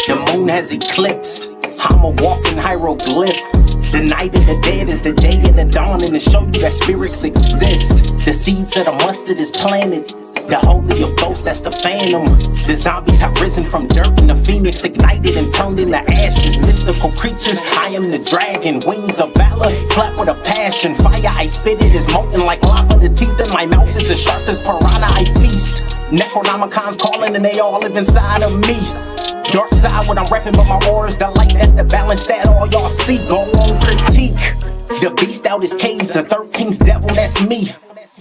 The moon has eclipsed. I'm a walking hieroglyph. The night of the dead is the day of the dawn, and to show you that spirits exist. The seeds of the mustard is planted. The holy of ghosts, that's the phantom. The zombies have risen from dirt, and the phoenix ignited and turned into ashes. Mystical creatures, I am the dragon. Wings of valor, flat with a passion. Fire, I spit it is molten like lava. The teeth in my mouth is as sharp as piranha, I feast. Necronomicon's calling, and they all live inside of me. Dark side, what I'm repping, but my aura is the light. That's the balance that all y'all see. Go on, critique. The beast out his cage, the 13th devil, that's me.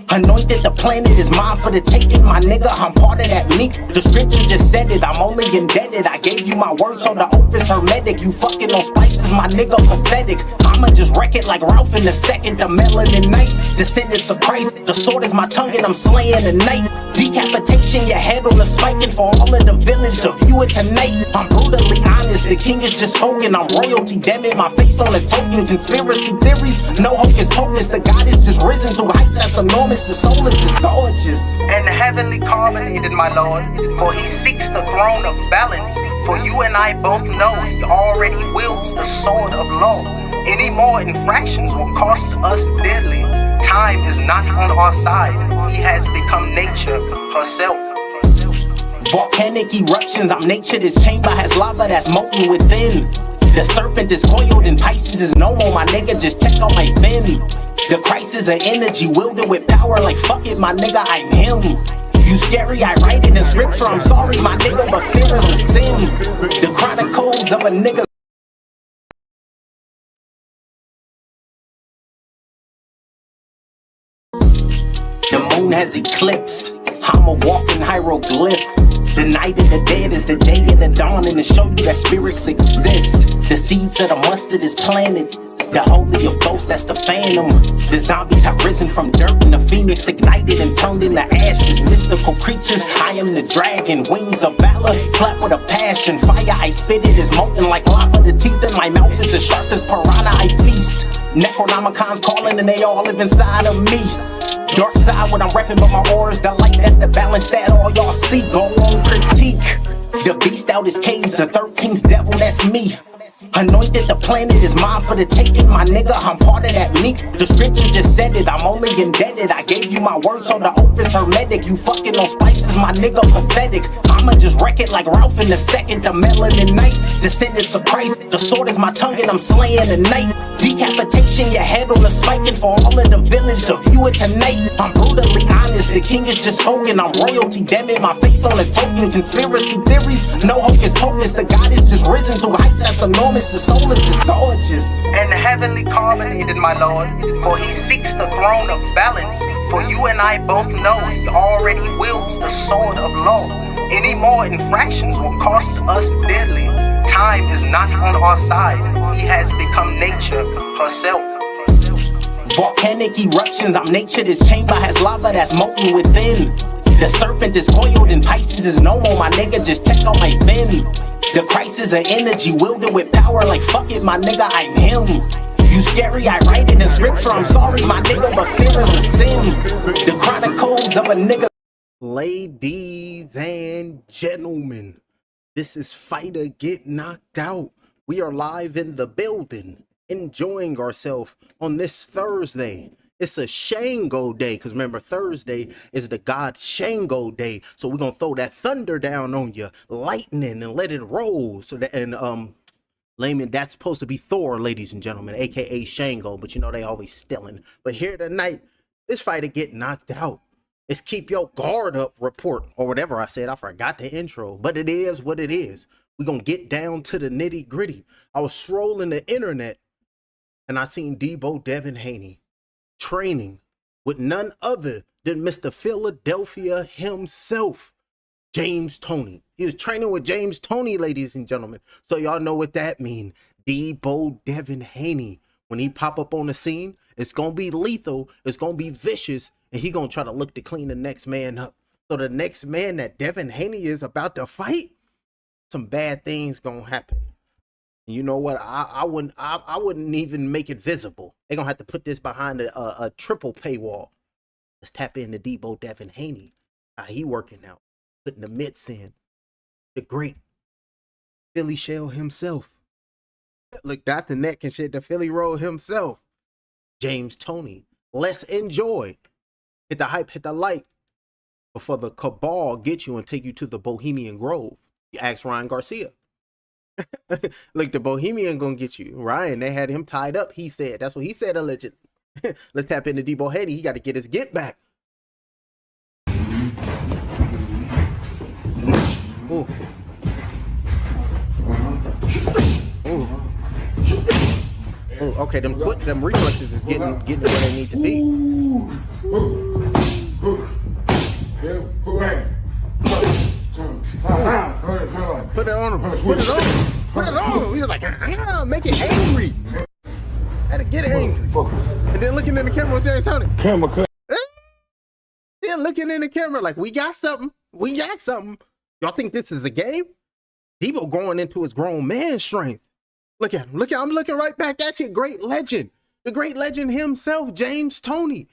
Anointed, the planet is mine for the taking, my nigga, I'm part of that meek. The scripture just said it, I'm only indebted. I gave you my word, so the oath is hermetic. You fucking on spices, my nigga, pathetic. I'ma just wreck it like Ralph in the second. The melanin knights, descendants of Christ. The sword is my tongue and I'm slaying the night. Decapitation, your head on the spike, and for all of the village to view it tonight. I'm brutally honest, the king is just spoken. I'm royalty, damn it, my face on a token. Conspiracy theories, no hocus pocus. The God is just risen through heights that's enormous. The soul is just gorgeous and heavenly carbonated, my lord. For he seeks the throne of balance. For you and I both know he already wields the sword of law. Any more infractions will cost us dearly. Time is not on our side. He has become nature herself. Volcanic eruptions, I'm nature. This chamber has lava that's molten within. The serpent is coiled and Pisces is no more, my nigga, just check on my fin. The crisis of energy wielded with power like fuck it, my nigga, I'm him. You scary, I write it in scripture, I'm sorry, my nigga, but fear is a sin. The chronicles of a nigga. The moon has eclipsed. I'm a walking hieroglyph. The night of the dead is the day of the dawn, and to show you that spirits exist. The seeds of the mustard is planted. The holy of ghosts, that's the phantom. The zombies have risen from dirt, and the phoenix ignited and turned into ashes. Mystical creatures, I am the dragon. Wings of valor, flat with a passion. Fire, I spit it is molten like lava. The teeth in my mouth is as sharp as piranha, I feast. Necronomicon's calling, and they all live inside of me. Dark side, what I'm repping, but my aura is the light. That's the balance that all y'all see. Go on, critique. The beast out his cage, the 13th devil, that's me. Anointed, the planet is mine for the taking, my nigga, I'm part of that meek. The scripture just said it, I'm only indebted. I gave you my word, so the oath is hermetic. You fucking on spices, my nigga, pathetic. I'ma just wreck it like Ralph in the second. The melanin knights, descendants of Christ. The sword is my tongue and I'm slaying the night. Decapitation, your head on a spike, and for all of the village to view it tonight. I'm brutally honest, the king is just spoken. I'm royalty, damn it, my face on a token. Conspiracy theories, no hocus pocus. The God is just risen through heights that's enormous. The soul is just gorgeous and heavenly carbonated, my lord. For he seeks the throne of balance. For you and I both know he already wields the sword of law. Any more infractions will cost us dearly. Time is not on our side. He has become nature herself. Volcanic eruptions, I'm nature. This chamber has lava that's molten within. The serpent is coiled and Pisces is no more, my nigga, just check on my fin. The crisis of energy wielded with power like fuck it, my nigga, I'm him. You scary, I write it in scripture, I'm sorry, my nigga, but fear is a sin. The chronicles of a nigga. Ladies and gentlemen, this is Fighter Get Knocked Out. We are live in the building, enjoying ourselves on this Thursday. It's a Shango day, because remember, Thursday is the god Shango day. So we're going to throw that thunder down on you, lightning, and let it roll. So that, and layman, that's supposed to be Thor, ladies and gentlemen, aka Shango, but you know they always stealing. But here tonight, this fighter get knocked out. It's keep your guard up report, or whatever I said. I forgot the intro, but it is what it is. We're going to get down to the nitty gritty. I was strolling the internet, and I seen Debo Haney training with none other than Mr. Philadelphia himself, James Toney. He was training with James Toney, ladies and gentlemen. So y'all know what that means. Debo Haney, when he pop up on the scene, it's going to be lethal. It's going to be vicious. And he going to try to look to clean the next man up. So the next man that Devin Haney is about to fight, some bad things going to happen. You know what? I wouldn't even make it visible. They're gonna have to put this behind a triple paywall. Let's tap into Debo Haney. How he working out, putting the mitts in. The great Philly Shell himself. Look, Dr. Neck and shit, the Philly Roll himself. James Toney. Let's enjoy. Hit the hype, hit the like. Before the cabal get you and take you to the Bohemian Grove. You ask Ryan Garcia. Look, the Bohemian gonna get you. Ryan, they had him tied up, he said. That's what he said, allegedly. Let's tap into Debo Haney. He got to get his get back. Ooh. Ooh. Ooh, okay, them reflexes is getting where they need to be. Put it on him. Put it on him. Put it on him. He was like, make it angry. Had to get angry. And then looking in the camera, James Toney. Camera cut. Then looking in the camera like, we got something. We got something. Y'all think this is a game? Debo going into his grown man strength. Look at him. Look at him. I'm looking right back at you. Great legend. The great legend himself, James Toney,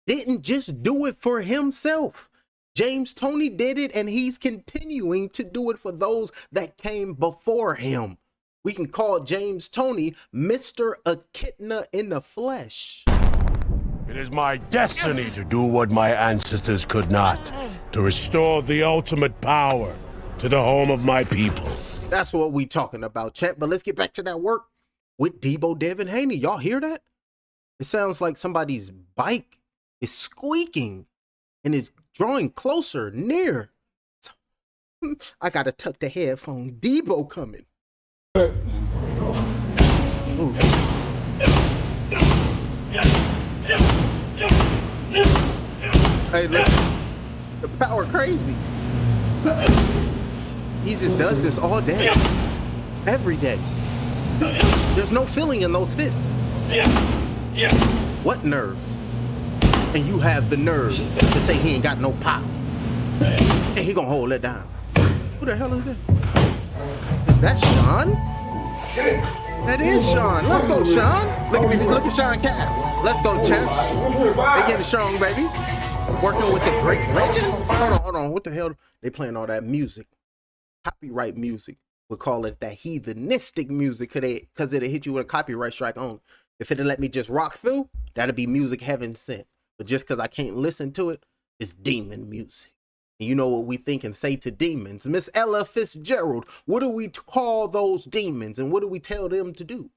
didn't just do it for himself. James Toney did it, and he's continuing to do it for those that came before him. We can call James Toney Mr. Echidna in the flesh. It is my destiny to do what my ancestors could not, to restore the ultimate power to the home of my people. That's what we talking about, champ. But let's get back to that work with Debo, Devin Haney. Y'all hear that? It sounds like somebody's bike is squeaking and is drawing closer, near. I gotta tuck the headphone. Debo coming. Ooh. Hey, look, the power crazy. He just does this all day, every day. There's no feeling in those fists. What nerves? And you have the nerve to say he ain't got no pop, and he gonna hold it down. Who the hell is that? Is that Sean? That is Sean. Let's go, Sean. Look at Sean Cass. Let's go, champ. They getting strong, baby. Working with the great legend. Hold on. What the hell? They playing all that music. Copyright music. We'll call it that heathenistic music because it'll hit you with a copyright strike on. If it'll let me just rock through, that'll be music heaven sent. But just because I can't listen to it, it's demon music. And you know what we think and say to demons. Miss Ella Fitzgerald, what do we call those demons and what do we tell them to do?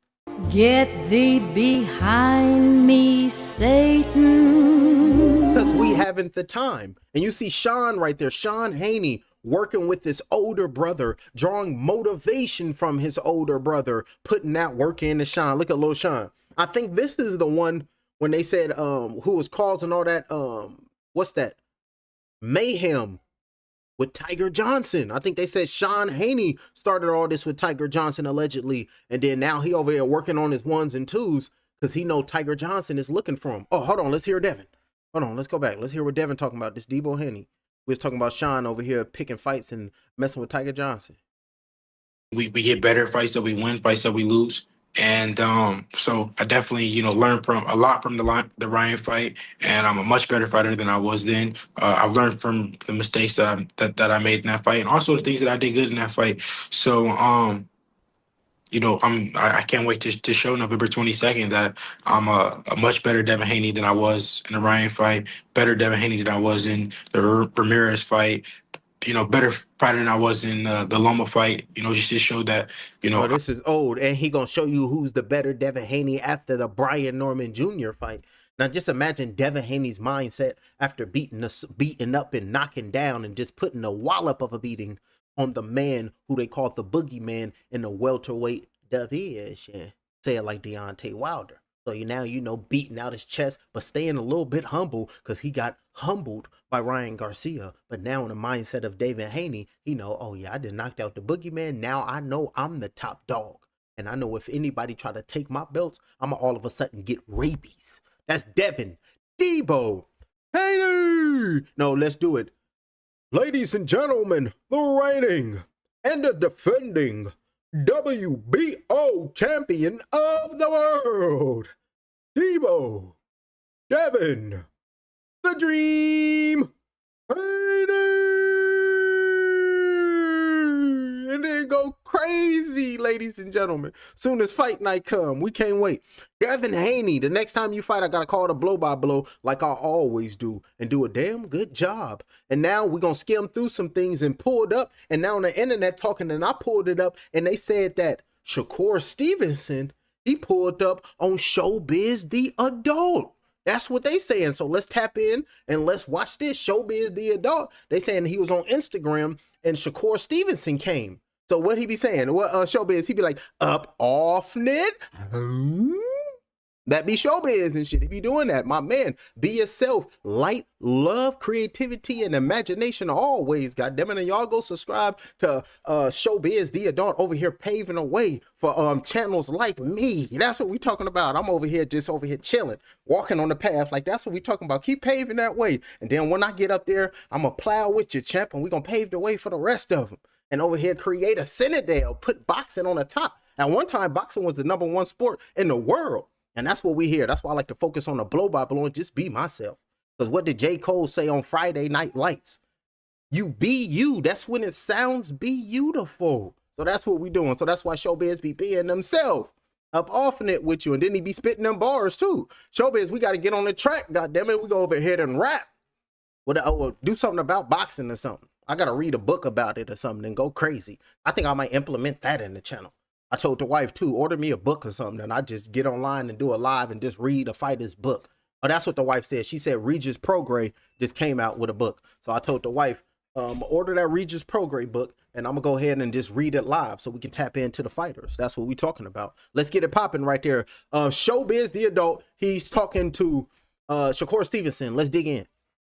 Get thee behind me, Satan. Because we haven't the time. And you see Sean right there, Sean Haney, working with his older brother, drawing motivation from his older brother, putting that work into Sean. Look at little Sean. I think this is the one when they said who was causing all that, what's that? Mayhem with Tiger Johnson. I think they said Sean Haney started all this with Tiger Johnson allegedly, and then now he over here working on his ones and twos because he know Tiger Johnson is looking for him. Oh, hold on, let's hear Devin. Hold on, let's go back. Let's hear what Devin talking about. This Debo Haney. We was talking about Sean over here picking fights and messing with Tiger Johnson. We get better fights that we win, fights that we lose. And so I definitely, learned a lot from the Ryan fight, and I'm a much better fighter than I was then. I've learned from the mistakes that I made in that fight, and also the things that I did good in that fight. So, I can't wait to show November 22nd that I'm a much better Devin Haney than I was in the Ryan fight, better Devin Haney than I was in the Ramirez fight. Better fighter than I was in the Loma fight. Just to show that, Oh, this is old, and he gonna show you who's the better Devin Haney after the Brian Norman Jr. fight. Now, just imagine Devin Haney's mindset after beating up and knocking down and just putting a wallop of a beating on the man who they called the boogeyman in the welterweight division. Say it like Deontay Wilder. So beating out his chest, but staying a little bit humble because he got humbled by Ryan Garcia. But now in the mindset of David Haney, oh yeah, I just knocked out the boogeyman. Now I know I'm the top dog. And I know if anybody try to take my belts, I'm going to all of a sudden get rabies. That's Devin. Debo Haney. No, let's do it. Ladies and gentlemen, the reigning and the defending WBO champion of the world, Debo Devin the Dream Haney. And then go crazy. crazy, ladies and gentlemen. Soon as fight night come, we can't wait. Devin Haney, the next time you fight, I got to call it a blow-by-blow like I always do and do a damn good job. And now we're going to skim through some things and pull it up. And now on the internet talking, and I pulled it up, and they said that Shakur Stevenson, he pulled up on Showbiz the Adult. That's what they saying. So let's tap in and let's watch this. Showbiz the Adult. They saying he was on Instagram and Shakur Stevenson came. So what he be saying? What Showbiz? He be like, up off it. That be Showbiz and shit. He be doing that. My man, be yourself. Light, love, creativity, and imagination always. Goddammit. And y'all go subscribe to Showbiz the Adult over here paving the way for channels like me. That's what we talking about. I'm over here just chilling, walking on the path. Like that's what we talking about. Keep paving that way. And then when I get up there, I'm going to plow with you, champ, and we going to pave the way for the rest of them. And over here create a Citadel, put boxing on the top. At one time, boxing was the #1 sport in the world. And that's what we hear. That's why I like to focus on the blow-by-blow and just be myself. Because what did J. Cole say on Friday Night Lights? You be you. That's when it sounds beautiful. So that's what we doing. So that's why Showbiz be being themselves. Up offing it with you. And then he be spitting them bars too. Showbiz, we got to get on the track. Goddammit. We go over here and rap. Do something about boxing or something. I got to read a book about it or something and go crazy. I think I might implement that in the channel. I told the wife too, order me a book or something, and I just get online and do a live and just read a fighter's book. Oh, that's what the wife said. She said Regis Prograis just came out with a book. So I told the wife, order that Regis Prograis book, and I'm gonna go ahead and just read it live so we can tap into the fighters. That's what we talking about. Let's get it popping right there. Showbiz the Adult. He's talking to Shakur Stevenson. Let's dig in.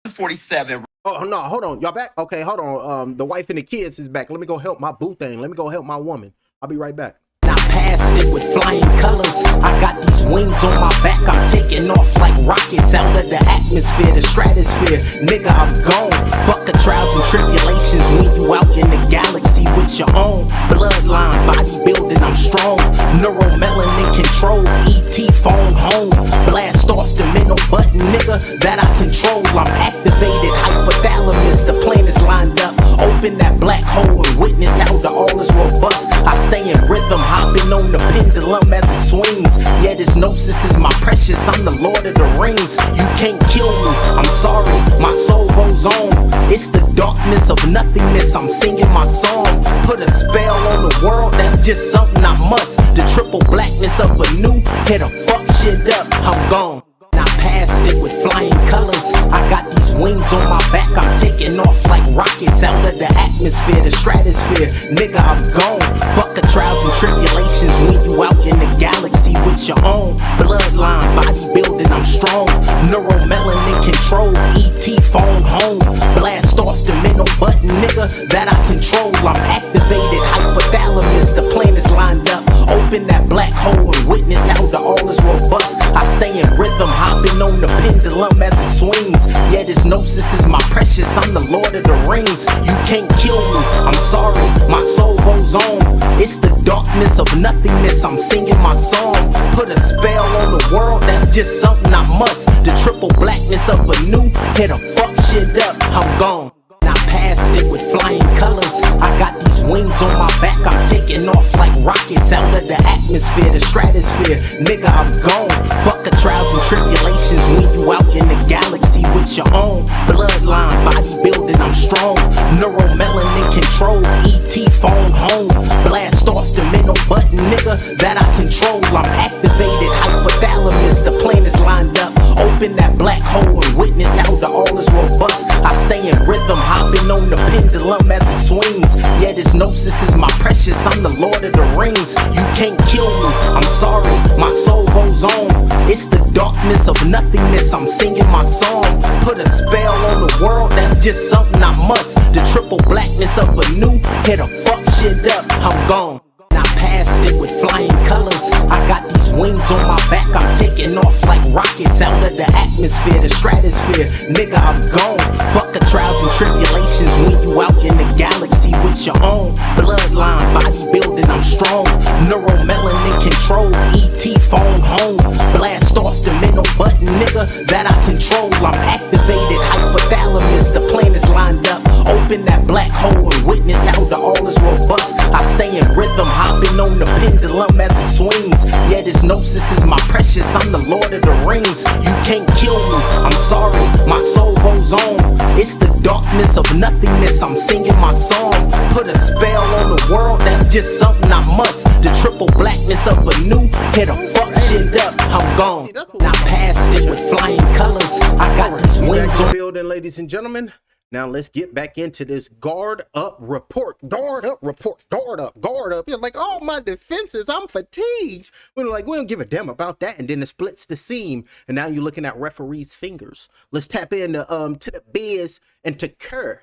47. Oh no, hold on. Y'all back? Okay, hold on. The wife and the kids is back. Let me go help my boo thing. Let me go help my woman. I'll be right back. I passed it with flying colors. I got these wings on my back. I'm taking off like rockets out of the atmosphere, the stratosphere. Nigga, I'm gone. Fuck the trials and tribulations when you out in the galaxy with your own bloodline, bodybuilding. I'm strong. Neuromelanin control. ET phone home. Blast off the middle button, nigga, that I control. I'm activated. Hypothalamus. The planets lined up. Open that black hole and witness how the all is robust. I stay in rhythm. Hopping on the pendulum as it swings. Yeah, this gnosis is my precious. I'm the Lord of the Rings. You can't kill me. I'm sorry. My soul goes on. It's the darkness of nothingness. I'm singing my song. Put a spell on the world. That's just something I must. The triple blackness of a new. Hit a fuck shit up. I'm gone. I passed it with flying colors. I got these wings on my back. I'm taking off like rockets out of the atmosphere, the stratosphere. Nigga, I'm gone. Fuck the trials and tribulations when you out in the galaxy with your own bloodline, bodybuilding. I'm strong. Neuromelanin control. ET phone home. Blast off the middle button, nigga, that I control. I'm activated. Hypothalamus. The planets lined up. Open that black hole and witness how the all is robust. I stay in rhythm. Hopping on the pendulum as it swings. Yeah, this gnosis is my precious. I'm the Lord of the Rings. You can't kill me. I'm sorry. My soul goes on. It's the darkness of nothingness. I'm singing my song. Put a spell on the world. That's just something I must. The triple blackness of a new. Hit a fuck shit up. I'm gone. I passed it with flying colors. I got these wings on my back. I'm taking off like rockets out of the atmosphere, the stratosphere. Nigga, I'm gone. Fuck the trials and tribulations when you out in the galaxy with your own bloodline, bodybuilding. I'm strong. Neuromelanin control. ET phone home. Blast off the middle button, nigga, that I control. I'm activated. Hypothalamus. The planets lined up. Open that black hole and witness how the all is robust. I stay in rhythm. Hopping on the pendulum as it swings. Yeah, this gnosis is my precious. I'm the Lord of the Rings. You can't kill me. I'm sorry. My soul goes on. It's the darkness of nothingness. I'm singing my song. Put a spell on the world. That's just something I must. The triple blackness of a new. Hit a fuck shit up. I'm gone. I passed it with flying colors. I got these wings on my back. I'm taking off like rockets out of the atmosphere, the stratosphere. Nigga, I'm gone. Fuck the trials and tribulations when you out in the galaxy with your own bloodline, bodybuilding. I'm strong. Neuromelanin control. ET phone home. Blast off the middle button, nigga, that I control. I'm activated. Hypothalamus. The planets lined up. Open deep in that black hole and witness how the all is robust. I stay in rhythm, hopping on the pendulum as it swings. Yet his gnosis is my precious, I'm the Lord of the Rings. You can't kill me, I'm sorry, my soul goes on. It's the darkness of nothingness, I'm singing my song. Put a spell on the world, that's just something I must. The triple blackness of a new, hit a fuck shit up, I'm gone. Now past it with flying colors, I got these wings on. Building, ladies and gentlemen. Now let's get back into this guard up report. Guard up report. Guard up. Guard up. You're like, oh, my defenses, I'm fatigued. We're like, we don't give a damn about that. And then it splits the seam. And now you're looking at referee's fingers. Let's tap into to the Biz and to Kerr.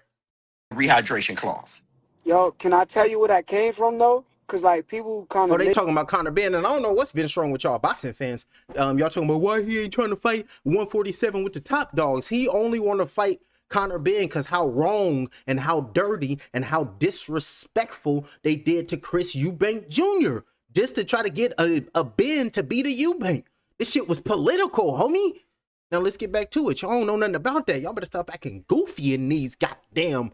Rehydration clause. Yo, can I tell you where that came from though? Cause like people kind of they talking about Conor Ben, and I don't know what's been strong with y'all boxing fans. Y'all talking about why he ain't trying to fight 147 with the top dogs. He only want to fight Conor Ben because how wrong and how dirty and how disrespectful they did to Chris Eubank Jr. just to try to get a Ben to beat a Eubank. This shit was political, homie. Now let's get back to it. Y'all don't know nothing about that. Y'all better stop acting goofy in these goddamn,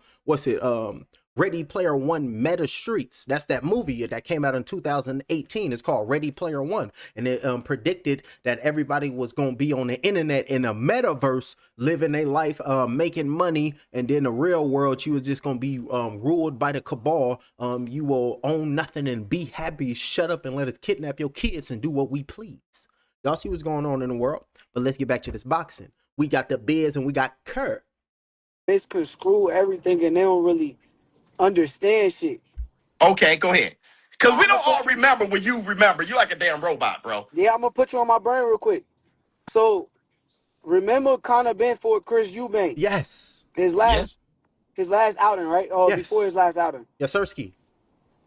Ready Player One meta streets. That's that movie that came out in 2018. It's called Ready Player One. And it predicted that everybody was going to be on the internet in a metaverse, living their life, making money. And then the real world, you was just going to be ruled by the cabal. You will own nothing and be happy. Shut up and let us kidnap your kids and do what we please. Y'all see what's going on in the world. But let's get back to this boxing. We got the Biz and we got Kurt. misconstrue everything and they don't really understand shit. Okay, go ahead. Because we don't all remember when you remember. You like a damn robot, bro. Yeah, I'm gonna put you on my brain real quick. So, remember Conor Ben for Chris Eubank? Yes. His last outing, right? Oh, yes. Before his last outing. Yes, Sirski.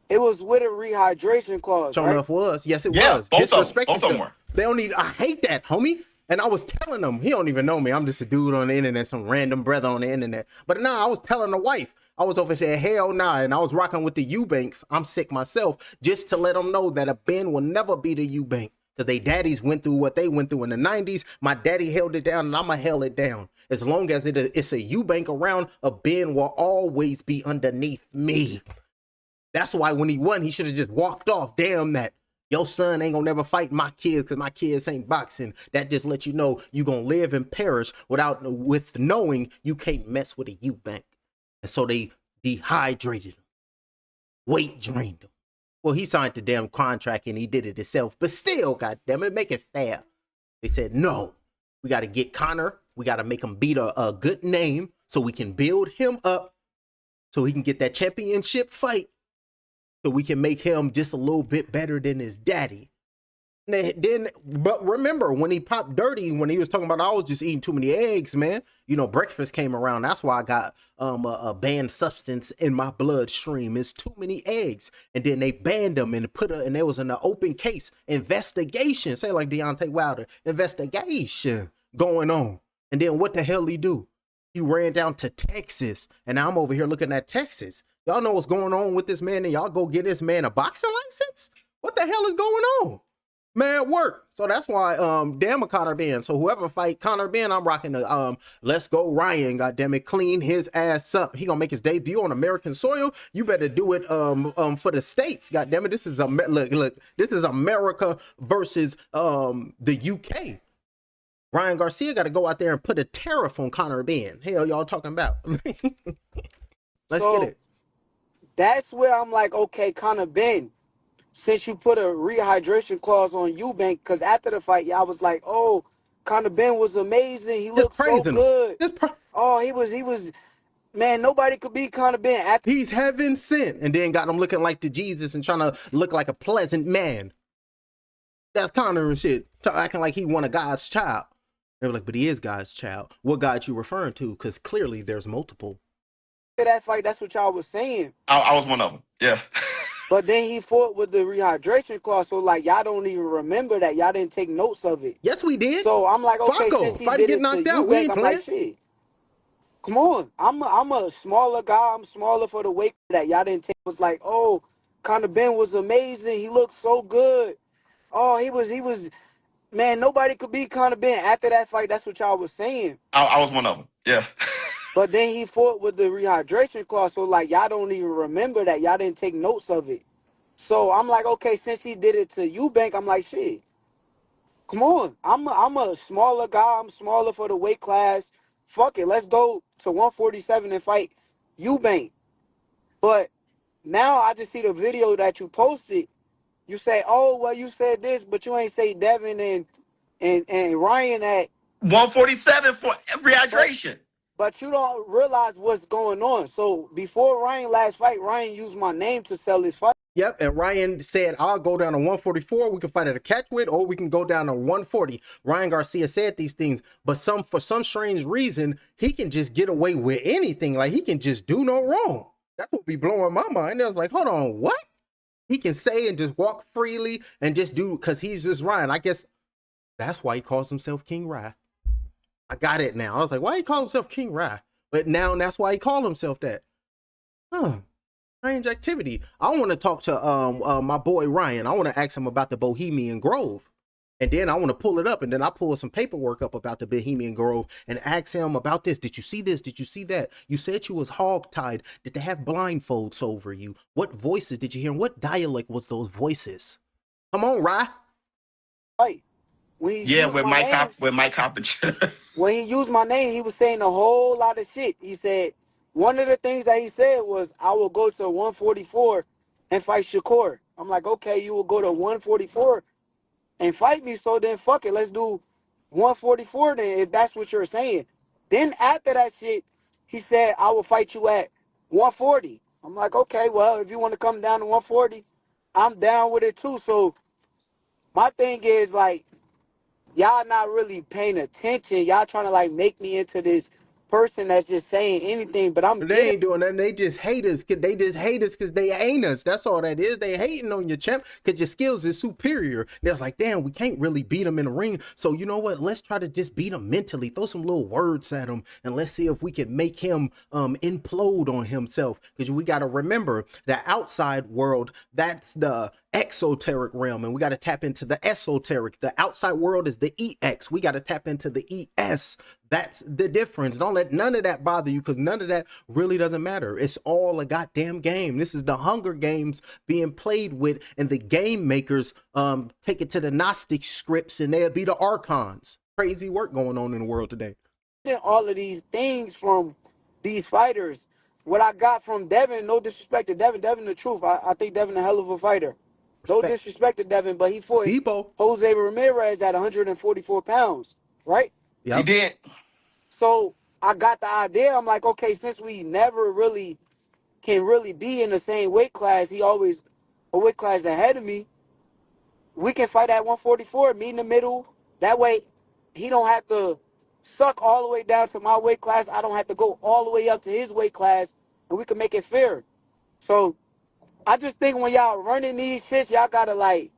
It was with a rehydration clause. Sure right? enough was. Yes, it Yeah, was. both of them were. They don't need. I hate that, homie. And I was telling them, he don't even know me. I'm just a dude on the internet, some random brother on the internet. But nah, I was telling the wife. I was over there, hell nah, and I was rocking with the Eubanks. I'm sick myself, just to let them know that a Ben will never be the Eubank. Because they daddies went through what they went through in the 90s. My daddy held it down, and I'ma held it down. As long as it's a Eubank around, a Ben will always be underneath me. That's why when he won, he should have just walked off. Damn that. Your son ain't gonna never fight my kids because my kids ain't boxing. That just lets you know you gonna live and perish with knowing you can't mess with a Eubank. And so they dehydrated him, weight drained him. Well, he signed the damn contract and he did it himself, but still, goddamn it, make it fair. They said, no, we got to get Conor. We got to make him beat a good name so we can build him up so he can get that championship fight so we can make him just a little bit better than his daddy. But remember, when he popped dirty, when he was talking about I was just eating too many eggs, man. You know, breakfast came around. That's why I got a banned substance in my bloodstream. It's too many eggs. And then they banned him and and there was an open case investigation. Say like Deontay Wilder, investigation going on. And then what the hell he do? He ran down to Texas, and I'm over here looking at Texas. Y'all know what's going on with this man, and y'all go get this man a boxing license? What the hell is going on? Man, work. So that's why, damn a Conor Ben. So whoever fight Conor Ben, I'm rocking the Let's Go Ryan. Goddamn it, clean his ass up. He gonna make his debut on American soil. You better do it for the states. Goddamn it, this is look. This is America versus the UK. Ryan Garcia got to go out there and put a tariff on Conor Ben. Hell, y'all talking about? Let's get it. That's where I'm like, okay, Conor Ben. Since you put a rehydration clause on Eubank, because after the fight, y'all was like, oh, Conor Ben was amazing. He looked so good. He was, man, nobody could beat Conor Ben. He's heaven sent. And then got him looking like the Jesus and trying to look like a pleasant man. That's Conor and shit. Acting like he one of God's child. They were like, but he is God's child. What God you referring to? Because clearly there's multiple. After that fight, that's what y'all was saying. I was one of them. Yeah. But then he fought with the rehydration clause, so like y'all don't even remember that. Y'all didn't take notes of it. Yes, we did. So I'm like, okay, since he did it to Eubank, I'm like, shit. Come on, I'm a smaller guy. I'm smaller for the weight that y'all didn't take. It was like, oh, Conor Ben was amazing. He looked so good. Oh, he was. Man, nobody could beat Conor Ben. After that fight, that's what y'all was saying. I was one of them. Yeah. But then he fought with the rehydration clause, so like y'all don't even remember that. Y'all didn't take notes of it. So I'm like, okay, since he did it to Eubank, I'm like, shit. Come on, I'm a smaller guy. I'm smaller for the weight class. Fuck it, let's go to 147 and fight Eubank. But now I just see the video that you posted. You say, oh well, you said this, but you ain't say Devin and Ryan at 147 for but, rehydration. but you don't realize what's going on. So before Ryan last fight, Ryan used my name to sell his fight. Yep, and Ryan said, I'll go down to 144. We can fight at a catchweight, or we can go down to 140. Ryan Garcia said these things, but for some strange reason, he can just get away with anything. Like, he can just do no wrong. That's what be blowing my mind. I was like, hold on, what? He can say and just walk freely and just do, because he's just Ryan. I guess that's why he calls himself King Rye. I got it now. I was like, why he call himself King Rye? But now that's why he called himself that. Huh. Strange activity. I want to talk to my boy Ryan. I want to ask him about the Bohemian Grove. And then I want to pull it up, and then I pull some paperwork up about the Bohemian Grove and ask him about this. Did you see this? Did you see that? You said you was hog-tied. Did they have blindfolds over you? What voices did you hear? And what dialect was those voices? Come on, Rye. Right. Yeah, with Mike Coppinger. When he used my name, he was saying a whole lot of shit. He said, one of the things that he said was, I will go to 144 and fight Shakur. I'm like, okay, you will go to 144 and fight me, so then fuck it, let's do 144 then, if that's what you're saying. Then after that shit, he said, I will fight you at 140. I'm like, okay, well, if you want to come down to 140, I'm down with it too. So my thing is, like, y'all not really paying attention. Y'all trying to like make me into this person that's just saying anything, but they ain't doing nothing. They just hate us. They just hate us because they ain't us. That's all that is. They hating on your champ because your skills is superior. They're like, damn, we can't really beat him in the ring. So you know what? Let's try to just beat him mentally. Throw some little words at him, and let's see if we can make him implode on himself. Because we got to remember the outside world, that's the exoteric realm, and we got to tap into the esoteric. The outside world is the EX. We got to tap into the ES. That's the difference. Don't let none of that bother you, because none of that really doesn't matter. It's all a goddamn game. This is the Hunger Games being played with, and the game makers take it to the Gnostic scripts, and they'll be the archons. Crazy work going on in the world today. All of these things from these fighters. What I got from Devin, no disrespect to Devin. Devin, the truth. I think Devin a hell of a fighter. No disrespect to Devin, but he fought Debo. Jose Ramirez at 144 pounds, right? Yep. He did. So I got the idea. I'm like, okay, since we never really can really be in the same weight class, he always a weight class ahead of me. We can fight at 144, meet in the middle. That way, he don't have to suck all the way down to my weight class. I don't have to go all the way up to his weight class, and we can make it fair. So I just think when y'all running these shits, y'all gotta like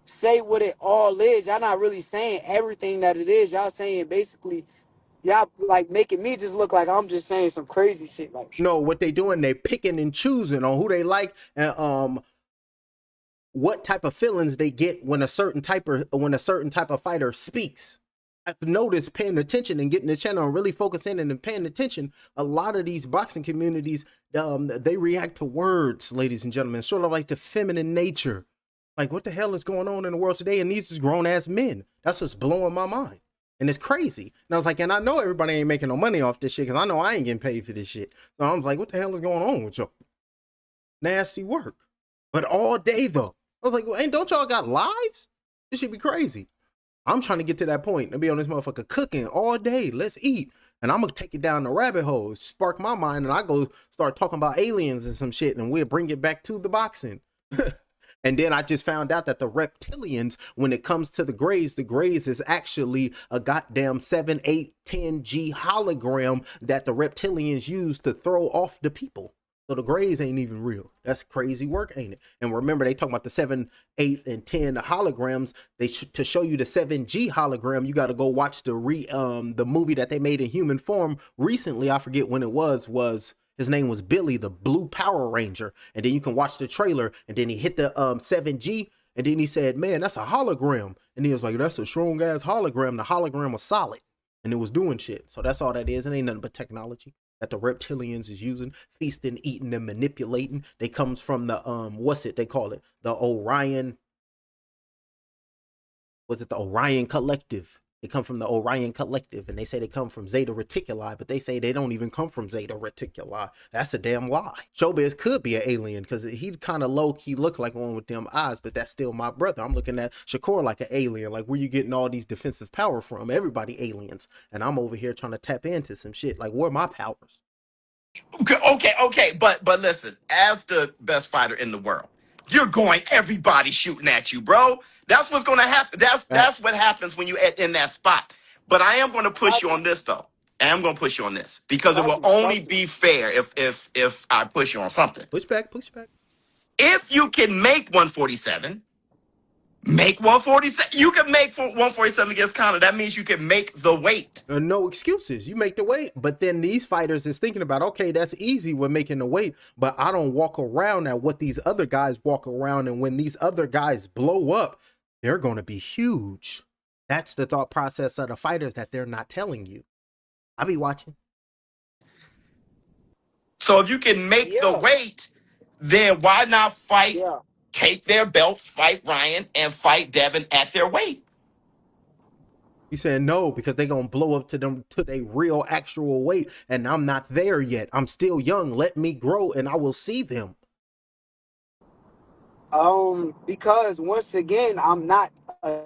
say what it all is. Y'all not really saying everything that it is. Y'all saying basically, y'all like making me just look like I'm just saying some crazy shit. Like, no, what they doing, they picking and choosing on who they like and what type of feelings they get when a certain type of fighter speaks. I've noticed, paying attention and getting the channel and really focusing and paying attention, a lot of these boxing communities, they react to words, ladies and gentlemen, sort of like the feminine nature. Like, what the hell is going on in the world today? And these is grown-ass men. That's what's blowing my mind. And it's crazy. And I was like, and I know everybody ain't making no money off this shit, because I know I ain't getting paid for this shit. So I was like, what the hell is going on with y'all? Nasty work. But all day, though. I was like, well, ain't don't y'all got lives? This should be crazy. I'm trying to get to that point and be on this motherfucker cooking all day. Let's eat. And I'm going to take it down the rabbit hole, spark my mind, and I go start talking about aliens and some shit, and we'll bring it back to the boxing. And then I just found out that the reptilians, when it comes to the Greys is actually a goddamn 7, 8, 10G hologram that the reptilians use to throw off the people. So the Greys ain't even real. That's crazy work, ain't it? And remember, they talking about the 7, 8, and 10 holograms. To show you the 7G hologram, you got to go watch the movie that they made in human form recently. I forget when it was his name was Billy, the Blue Power Ranger. And then you can watch the trailer, and then he hit the 7G, and then he said, man, that's a hologram. And he was like, that's a strong ass hologram. The hologram was solid. and it was doing shit. So that's all that is. It ain't nothing but technology that the reptilians is using, feasting, eating, and manipulating. They comes from the what's it they call it? The Orion. Was it the Orion Collective? They come from the Orion Collective, and they say they come from Zeta Reticuli, but they say they don't even come from Zeta Reticuli. That's a damn lie. Showbiz could be an alien because he kind of low-key look like one with them eyes, but that's still my brother. I'm looking at Shakur like an alien. Like, where you getting all these defensive power from? Everybody aliens. And I'm over here trying to tap into some shit. Like, where are my powers? Okay. But listen, as the best fighter in the world, you're going, everybody shooting at you, bro. That's what's going to happen. That's what happens when you're in that spot. But I am going to push you on this, though. I am going to push you on this because it will only be fair if I push you on something. Push back. If you can make 147, make 147. You can make 147 against Conor. That means you can make the weight. No excuses. You make the weight. But then these fighters is thinking about, okay, that's easy with making the weight, but I don't walk around at what these other guys walk around. And when these other guys blow up, they're going to be huge. That's the thought process of the fighters that they're not telling you. I'll be watching. So if you can make the weight, then why not fight? Yeah. Take their belts, fight Ryan, and fight Devin at their weight. You saying no because they're going to blow up to them to their real actual weight, and I'm not there yet. I'm still young. Let me grow, and I will see them. Because once again, I'm not a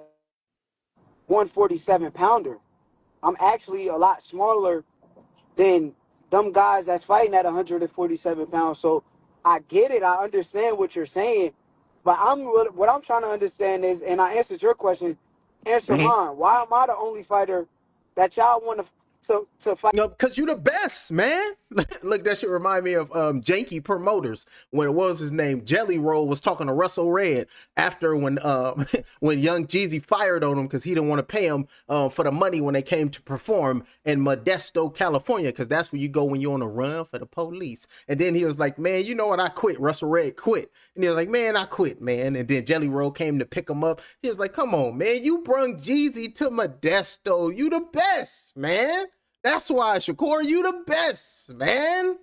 147 pounder. I'm actually a lot smaller than them guys that's fighting at 147 pounds. So I get it. I understand what you're saying. But what I'm trying to understand is, and I answered your question, answer mine. Why am I the only fighter that y'all want to fight? No, because you're the best, man. Look, that shit remind me of Janky Promoters when it was his name. Jelly Roll was talking to Russell Red after when Young Jeezy fired on him because he didn't want to pay him for the money when they came to perform in Modesto, California, because that's where you go when you're on a run for the police. And then he was like, man, you know what? I quit. Russell Red quit. And he was like, man, I quit, man. And then Jelly Roll came to pick him up. He was like, come on, man. You brung Jeezy to Modesto. You the best, man. That's why, Shakur, you the best, man.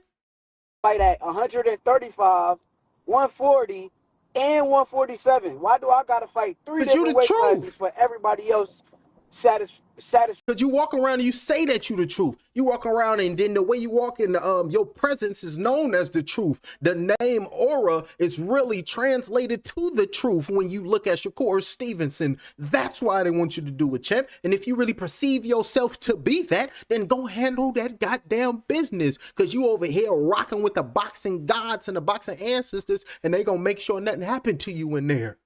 Fight at 135, 140, and 147. Why do I gotta fight three different weight classes for everybody else satisfied? Because you walk around and you say that you the truth. You walk around and then the way you walk in, your presence is known as the truth. The name Aura is really translated to the truth when you look at Shakur Stevenson. That's why they want you to do it, champ. And if you really perceive yourself to be that, then go handle that goddamn business. Because you over here rocking with the boxing gods and the boxing ancestors, and they gonna make sure nothing happened to you in there.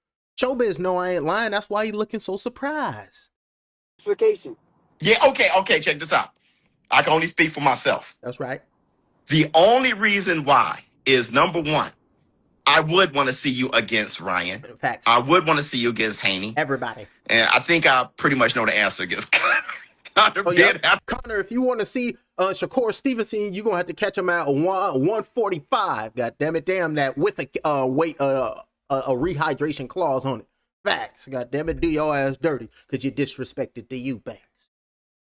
Showbiz, no, I ain't lying. That's why he looking so surprised. Yeah, okay, check this out. I can only speak for myself. That's right. The only reason why is, number one, I would want to see you against Ryan. Facts. I would want to see you against Haney. Everybody. And I think I pretty much know the answer against Conor. Conor, if you want to see Shakur Stevenson, you're going to have to catch him at 145. God damn it, damn that, with a weight, a rehydration clause on it. Facts. God damn it, do your ass dirty because you disrespected the Eubanks.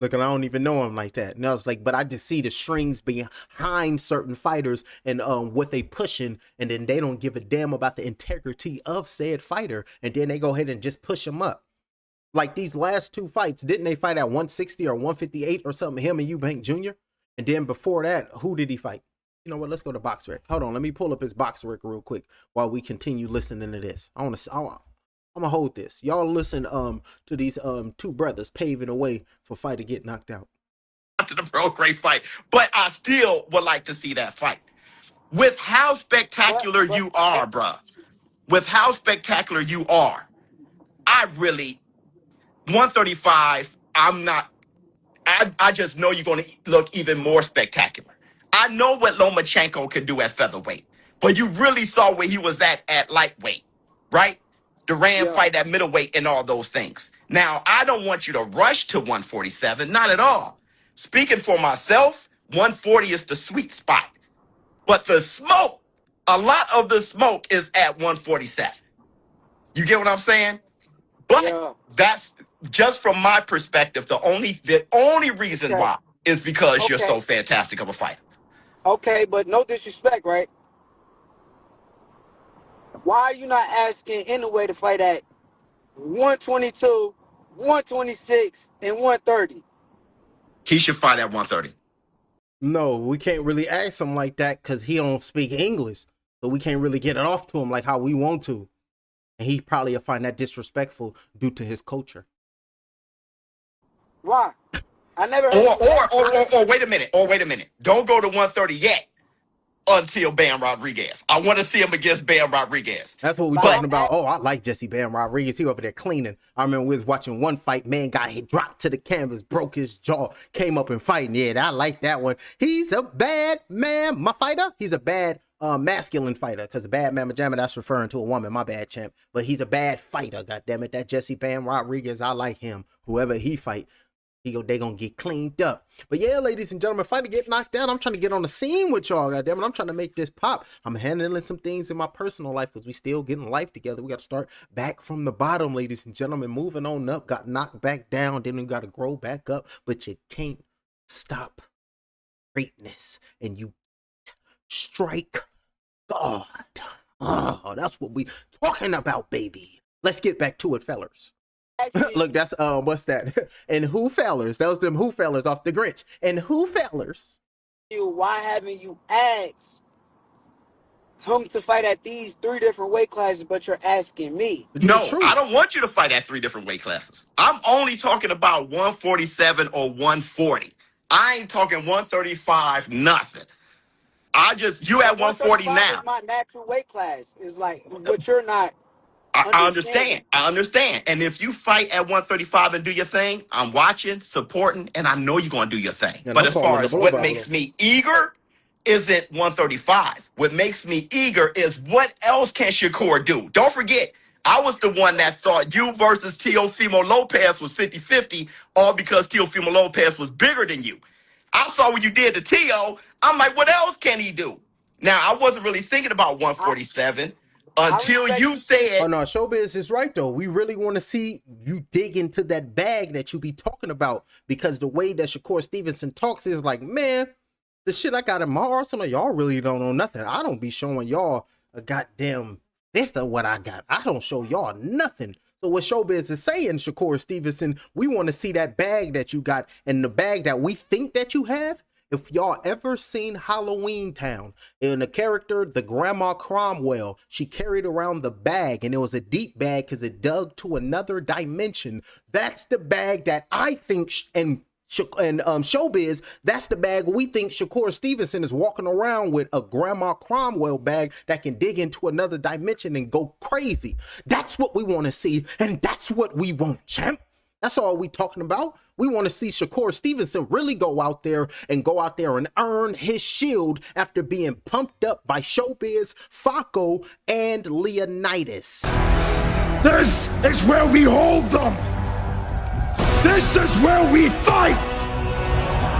Look, and I don't even know him like that. And I was like, but I just see the strings behind certain fighters and what they pushing, and then they don't give a damn about the integrity of said fighter, and then they go ahead and just push them up. Like these last two fights, didn't they fight at 160 or 158 or something, him and Eubank Jr.? And then before that, who did he fight? You know what? Let's go to BoxRec. Hold on, let me pull up his BoxRec real quick while we continue listening to this. I'm gonna hold this. Y'all listen to these two brothers paving the way for fight to get knocked out. After the pro great fight, but I still would like to see that fight. With how spectacular you are, bruh. With how spectacular you are, I really 135. I just know you're gonna look even more spectacular. I know what Lomachenko can do at featherweight, but you really saw where he was at lightweight, right? Duran fight at middleweight and all those things. Now, I don't want you to rush to 147, not at all. Speaking for myself, 140 is the sweet spot. But the smoke, a lot of the smoke is at 147. You get what I'm saying? But that's just from my perspective, the only reason Okay. why is because you're Okay. so fantastic of a fighter. Okay, but no disrespect, right? Why are you not asking anyway to fight at 122, 126, and 130? He should fight at 130. No, we can't really ask him like that because he don't speak English. So we can't really get it off to him like how we want to. And he probably will find that disrespectful due to his culture. Why? I never heard Or wait a minute. Or wait a minute. Don't go to 130 yet until Bam Rodriguez. I want to see him against Bam Rodriguez. That's what we talking about. Oh, I like Jesse Bam Rodriguez. He over there cleaning. I remember we was watching one fight. Man got hit, dropped to the canvas, broke his jaw, came up and fighting. Yeah, I like that one. He's a bad man. My fighter, he's a bad masculine fighter, because the bad mamma jamma, that's referring to a woman. My bad, champ. But he's a bad fighter. God damn it, that Jesse Bam Rodriguez, I like him. Whoever he fight, they gonna get cleaned up. But yeah, ladies and gentlemen, if I get knocked down, I'm trying to get on the scene with y'all. Goddamn it, I'm trying to make this pop. I'm handling some things in my personal life because we still getting life together. We got to start back from the bottom, ladies and gentlemen. Moving on up, got knocked back down, then we got to grow back up. But you can't stop greatness, and you strike God. Oh, that's what we talking about, baby. Let's get back to it, fellers. Look, that's what's that? And who fellers? That was them who fellers off the Grinch. And who fellers? Why haven't you asked him to fight at these 3 different weight classes, but you're asking me? No, I don't want you to fight at 3 different weight classes. I'm only talking about 147 or 140. I ain't talking 135, nothing. You at 140 now. Is my natural weight class is like what you're not. I understand. And if you fight at 135 and do your thing, I'm watching, supporting, and I know you're going to do your thing. Yeah, but as far as what makes me eager isn't 135. What makes me eager is what else can Shakur do? Don't forget, I was the one that thought you versus Teofimo Lopez was 50-50, all because Teofimo Lopez was bigger than you. I saw what you did to Teo. I'm like, what else can he do? Now, I wasn't really thinking about 147. Until you said... Oh, no, Showbiz is right, though. We really want to see you dig into that bag that you be talking about, because the way that Shakur Stevenson talks is like, man, the shit I got in my arsenal, y'all really don't know nothing. I don't be showing y'all a goddamn fifth of what I got. I don't show y'all nothing. So what Showbiz is saying, Shakur Stevenson, we want to see that bag that you got, and the bag that we think that you have. If y'all ever seen Halloween Town, in the character, the Grandma Cromwell, she carried around the bag, and it was a deep bag because it dug to another dimension. That's the bag that I think, and Showbiz, that's the bag we think Shakur Stevenson is walking around with, a Grandma Cromwell bag that can dig into another dimension and go crazy. That's what we want to see, and that's what we want, champ. That's all we talking about. We want to see Shakur Stevenson really go out there and earn his shield after being pumped up by Showbiz, Faco, and Leonidas. This is where we hold them. This is where we fight.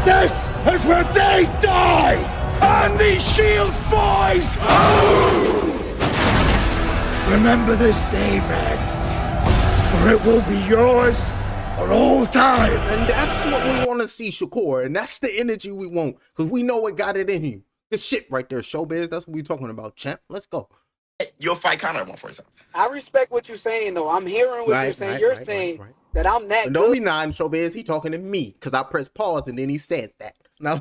This is where they die. And these shields, boys. Remember this day, man, for it will be yours for all time. And that's what we want to see, Shakur. And that's the energy we want, because we know what got it in you. Good shit right there, Showbiz. That's what we talking about, champ. Let's go. You'll fight Conor at 147. I respect what you're saying, though. I'm hearing what you're saying. You're saying that I'm that good. No, he not, Showbiz. He talking to me, because I pressed pause and then he said that. Now,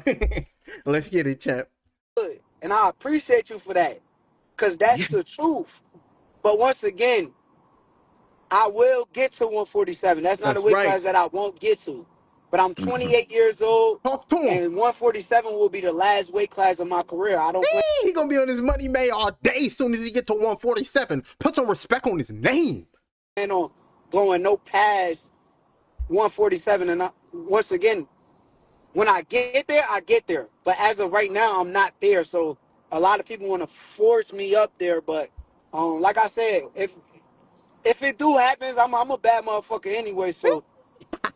let's get it, champ. Good. And I appreciate you for that, because that's the truth. But once again, I will get to 147. That's not a weight class that I won't get to. But I'm 28 years old. Talk to him. And 147 will be the last weight class of my career. I don't. He gonna be on his money made all day as soon as he get to 147. Put some respect on his name. And on going no past 147. And once again, when I get there, I get there. But as of right now, I'm not there. So a lot of people want to force me up there. But like I said, if it do happens, I'm a bad motherfucker anyway. So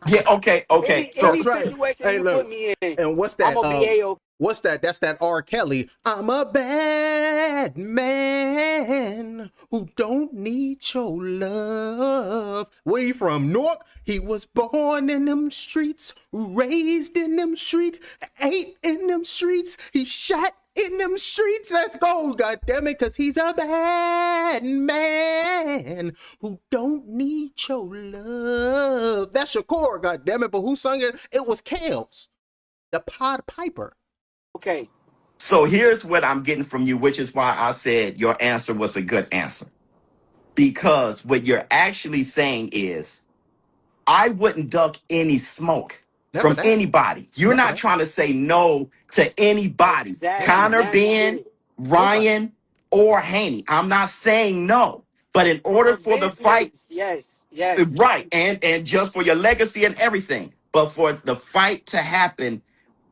yeah, okay. Any situation you put me in, and what's that? I'm gonna be A-OK. What's that? That's that R. Kelly. I'm a bad man who don't need your love. Where he from? Newark? He was born in them streets, raised in them streets, ate in them streets. He shot in them streets. Let's go, goddammit, because he's a bad man who don't need your love. That's Shakur, goddammit, but who sung it? It was Kales, the Pod Piper. Okay. So here's what I'm getting from you, which is why I said your answer was a good answer. Because what you're actually saying is, I wouldn't duck any smoke from anybody. You're not trying to say no to anybody. Exactly. Connor Ben, Ryan, or Haney. I'm not saying no. But in order for the fight, yes, right, and just for your legacy and everything, but for the fight to happen,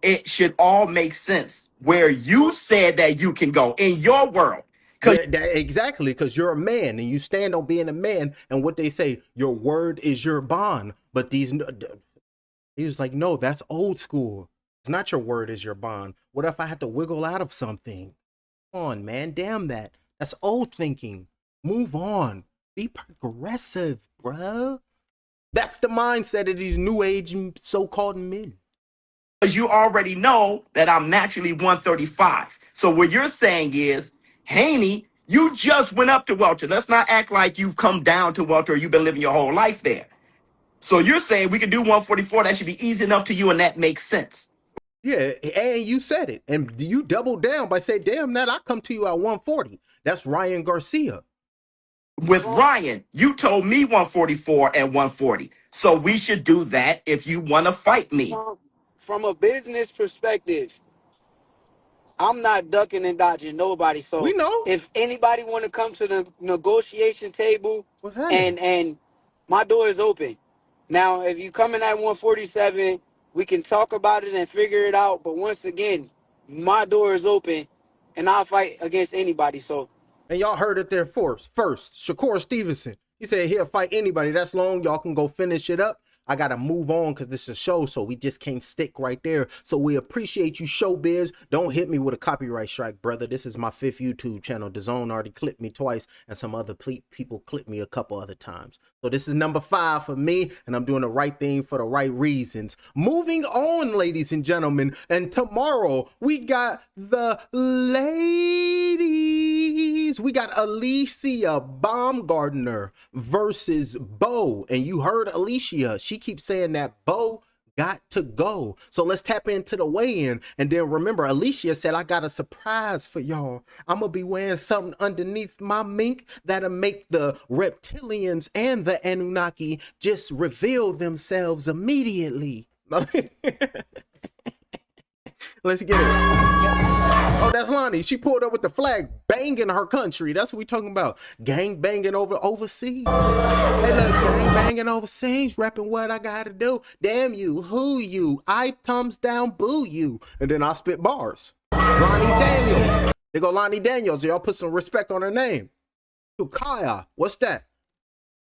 it should all make sense where you said that you can go in your world. Exactly, because you're a man and you stand on being a man, and what they say, your word is your bond. But he was like, no, that's old school. It's not your word is your bond. What if I had to wiggle out of something? Come on, man, damn that. That's old thinking. Move on. Be progressive, bro. That's the mindset of these new age so-called men. Because you already know that I'm naturally 135. So what you're saying is, Haney, you just went up to welter. Let's not act like you've come down to welter or you've been living your whole life there. So you're saying we can do 144. That should be easy enough to you, and that makes sense. Yeah, and you said it. And you doubled down by saying, damn, that I come to you at 140. That's Ryan Garcia. With Ryan, you told me 144 and 140. So we should do that if you want to fight me. From a business perspective, I'm not ducking and dodging nobody. So we know if anybody want to come to the negotiation table, and my door is open. Now, if you come in at 147, we can talk about it and figure it out. But once again, my door is open, and I'll fight against anybody. So, and y'all heard it there first. Shakur Stevenson. He said he'll fight anybody. That's long. Y'all can go finish it up. I got to move on because this is a show, so we just can't stick right there. So we appreciate you, Showbiz. Don't hit me with a copyright strike, brother. This is my 5th YouTube channel. DAZN already clipped me twice, and some other people clipped me a couple other times. So this is number 5 for me, and I'm doing the right thing for the right reasons. Moving on, ladies and gentlemen, and tomorrow we got the ladies. We got Alicia Baumgardner versus Bo, and you heard Alicia. She keeps saying that Bo got to go. So let's tap into the weigh-in. And then remember, Alicia said, I got a surprise for y'all. I'm going to be wearing something underneath my mink that'll make the reptilians and the Anunnaki just reveal themselves immediately. Let's get it. Oh, that's Lonnie. She pulled up with the flag, banging her country. That's what we talking about. Gang banging overseas. Hey, look, gang banging overseas, rapping what I gotta do. Damn you, who you? I thumbs down, boo you. And then I spit bars. Lonnie Daniels. They go Lonnie Daniels. Y'all put some respect on her name. Tukaya. What's that?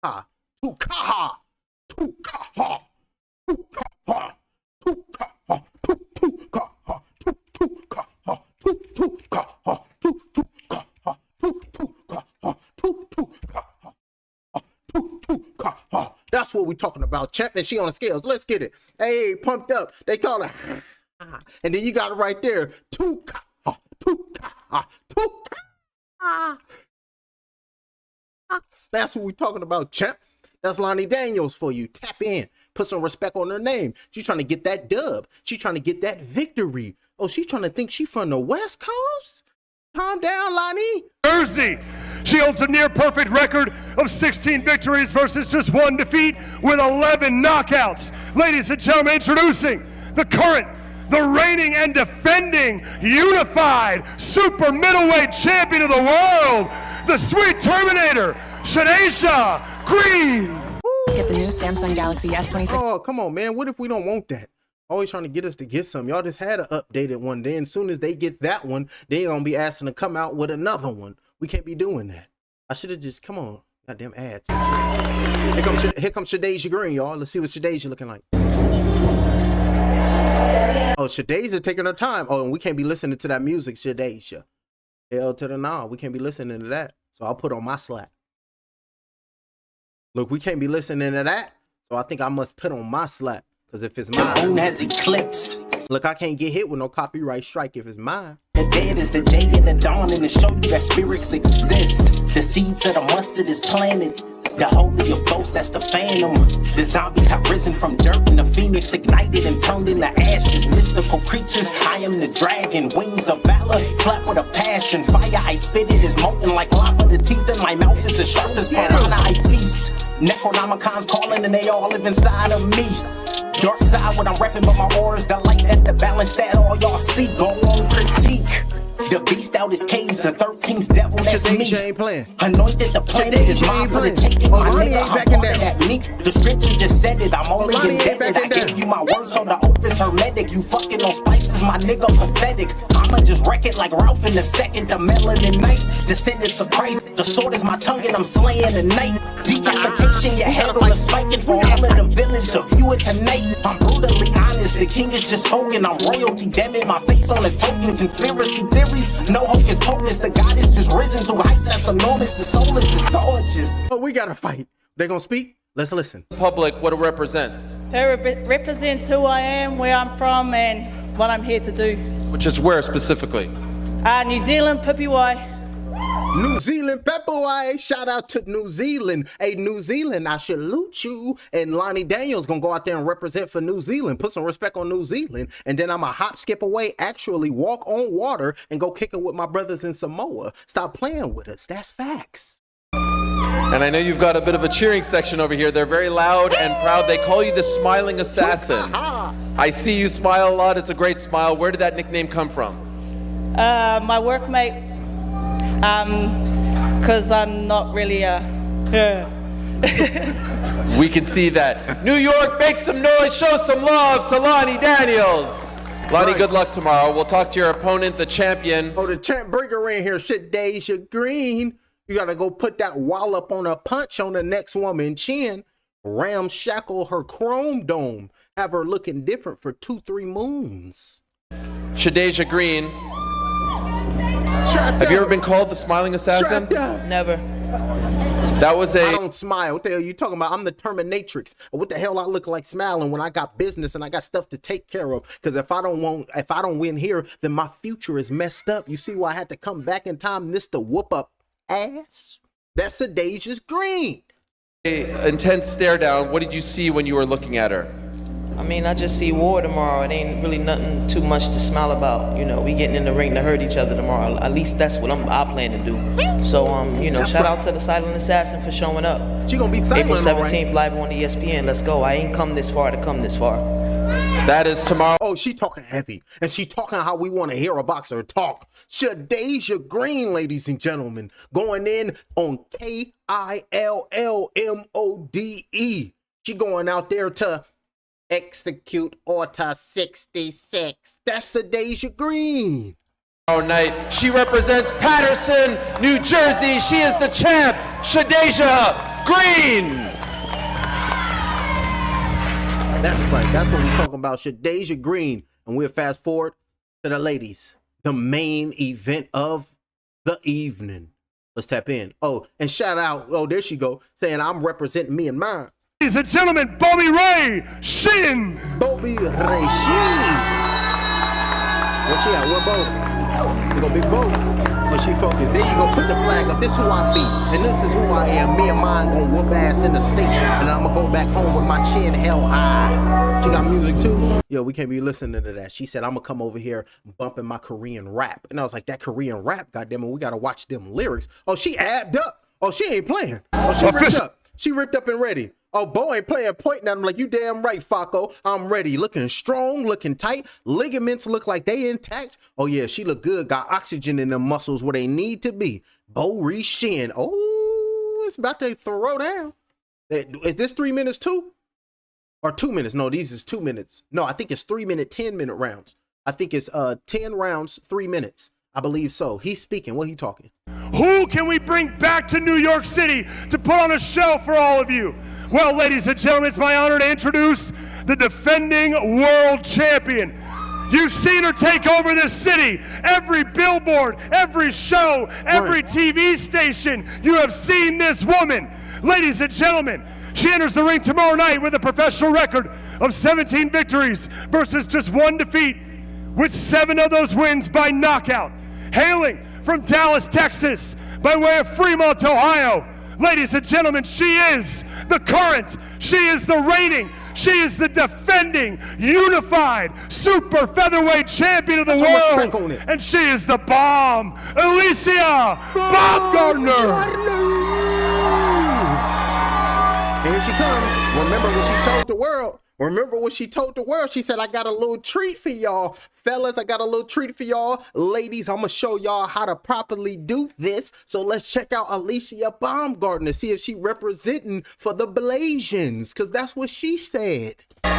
Tukaha. Tukaha. Tukaha. Tukaha. Tukaha. That's what we talking about, champ. And she on the scales. Let's get it. Hey, pumped up. They call her. And then you got it right there. That's what we talking about, champ. That's Lonnie Daniels for you. Tap in. Put some respect on her name. She's trying to get that dub. She's trying to get that victory. Oh, she's trying to think she from the West Coast? Calm down, Lonnie. Jersey. She holds a near perfect record of 16 victories versus just 1 defeat with 11 knockouts. Ladies and gentlemen, introducing the reigning and defending unified super middleweight champion of the world, the Sweet Terminator, Shanaisha Green. Get the new Samsung Galaxy S26. Oh, come on, man. What if we don't want that? Always trying to get us to get some. Y'all just had an updated one. Then as soon as they get that one, they gonna be asking to come out with another one. We can't be doing that. I should have just, come on. Goddamn ads. Here comes Shadeja Green, y'all. Let's see what Shadeja looking like. Oh, Shadeja taking her time. Oh, and we can't be listening to that music, Shadeja. Hell to the nah. We can't be listening to that. So I'll put on my slap. Look, we can't be listening to that. So I think I must put on my slap. Because if it's mine. The moon has eclipsed. Look, I can't get hit with no copyright strike if it's mine. The dead is the day of the dawn, and to show you that spirits exist. The seeds of the mustard is planted. The holy of ghosts, that's the phantom. The zombies have risen from dirt, and the phoenix ignited and turned into ashes. Mystical creatures, I am the dragon. Wings of valor, flap with a passion. Fire, I spit it is molten like lava. The teeth in my mouth is as sharp as piranha. I feast. Necronomicon's calling, and they all live inside of me. Dark side, what I'm repping, but my aura is the light. That's the balance that all y'all see. Go on, critique. The beast out his cage, the 13th devil, that's me. Ain't playing. Anointed the planet is mine for the taking. My nigga, I'm harder at me. The scripture just said it, I'm only indebted. I gave you my word, so the oath is hermetic. You fucking on spices, my nigga, pathetic. I'ma just wreck it like Ralph in the second. The melanin knights, descendants of Christ. The sword is my tongue and I'm slaying the night. Decapitation, your head on the spiking for all of the village to view it tonight. I'm brutally honest, the king is just spoken. I'm royalty, damn it, my face on a token. Conspiracy theories, no hocus pocus. The God is just risen through heights that's enormous. The soul is just gorgeous. Oh, we gotta fight. They gonna speak? Let's listen. Public, what it represents. It represents who I am, where I'm from, and what I'm here to do. Which is where specifically? New Zealand, Pupiwai. New Zealand, Pepperway. Shout out to New Zealand. Hey, New Zealand, I salute you. And Lonnie Daniels gonna go out there and represent for New Zealand. Put some respect on New Zealand. And then I'm a hop, skip away, actually walk on water and go kick it with my brothers in Samoa. Stop playing with us. That's facts. And I know you've got a bit of a cheering section over here. They're very loud and proud. They call you the Smiling Assassin. I see you smile a lot. It's a great smile. Where did that nickname come from? My workmate. Because I'm not really We can see that. New York, make some noise, show some love to Lonnie Daniels. Lonnie, good luck tomorrow. We'll talk to your opponent, the champion. Oh, the champ breaker in here, Shadeja Green. You gotta go put that wallop on a punch on the next woman's chin. Ramshackle her chrome dome. Have her looking different for 2-3 moons. Shadeja Green. Have you ever been called the Smiling Assassin? Never. That was I don't smile. What the hell are you talking about? I'm the Terminatrix. What the hell I look like smiling when I got business and I got stuff to take care of? Because if I don't win here, then my future is messed up. You see why I had to come back in time this to whoop up ass? That's Shadeja Green. Intense stare down. What did you see when you were looking at her? I mean, I just see war tomorrow. It ain't really nothing too much to smile about. You know, we getting in the ring to hurt each other tomorrow. At least that's what I plan to do. So, you know, shout out to the Silent Assassin for showing up. She gonna be silent, April 17th, right? live on ESPN. Let's go. I ain't come this far to come this far. That is tomorrow. Oh, she talking heavy. And she talking how we want to hear a boxer talk. Shadeja Green, ladies and gentlemen, going in on KILLMODE. She going out there to execute Order 66. That's Shadeja Green. Tomorrow night, she represents Patterson, New Jersey. She is the champ, Shadeja Green. That's right. That's what we're talking about. Shadeja Green. And we'll fast forward to the ladies. The main event of the evening. Let's tap in. Oh, and shout out. Oh, there she go. Saying I'm representing me and mine. Ladies and gentlemen, Bobby Ray Shin. Bobby Ray Shin. Where she at? Where Bo? You go Big Bo. Oh, she focused. There you go. Put the flag up. This is who I be. And this is who I am. Me and mine gonna whoop ass in the States. And I'm gonna go back home with my chin held high. She got music too. Yo, we can't be listening to that. She said, I'm gonna come over here bumping my Korean rap. And I was like, that Korean rap, goddammit, we gotta watch them lyrics. Oh, she abbed up. Oh, she ain't playing. Oh, she ripped up. She ripped up and ready. Oh, Bo ain't playing, pointing at him like, you damn right, Faco. I'm ready. Looking strong, looking tight. Ligaments look like they intact. Oh, yeah, she look good. Got oxygen in them muscles where they need to be. Bo Shin. Oh, it's about to throw down. Is this 3 minutes too? Or 2 minutes? No, these is 2 minutes. No, I think it's 3 minute, 10-minute rounds. I think it's 10 rounds, 3 minutes. I believe so. He's speaking. What he talking? Who can we bring back to New York City to put on a show for all of you? Well, ladies and gentlemen, it's my honor to introduce the defending world champion. You've seen her take over this city. Every billboard, every show, every TV station, you have seen this woman. Ladies and gentlemen, she enters the ring tomorrow night with a professional record of 17 victories versus just 1 defeat, with 7 of those wins by knockout. Hailing from Dallas, Texas, by way of Fremont, Ohio. Ladies and gentlemen, she is the current, she is the reigning, she is the defending, unified, super featherweight champion of the world. And she is the bomb, Alicia Baumgartner. And here she comes. Remember what she told the world. Remember what she told the world. She said, I got a little treat for y'all. Fellas, I got a little treat for y'all. Ladies, I'm going to show y'all how to properly do this. So let's check out Alicia Baumgartner, see if she representing for the Blasians, because that's what she said. She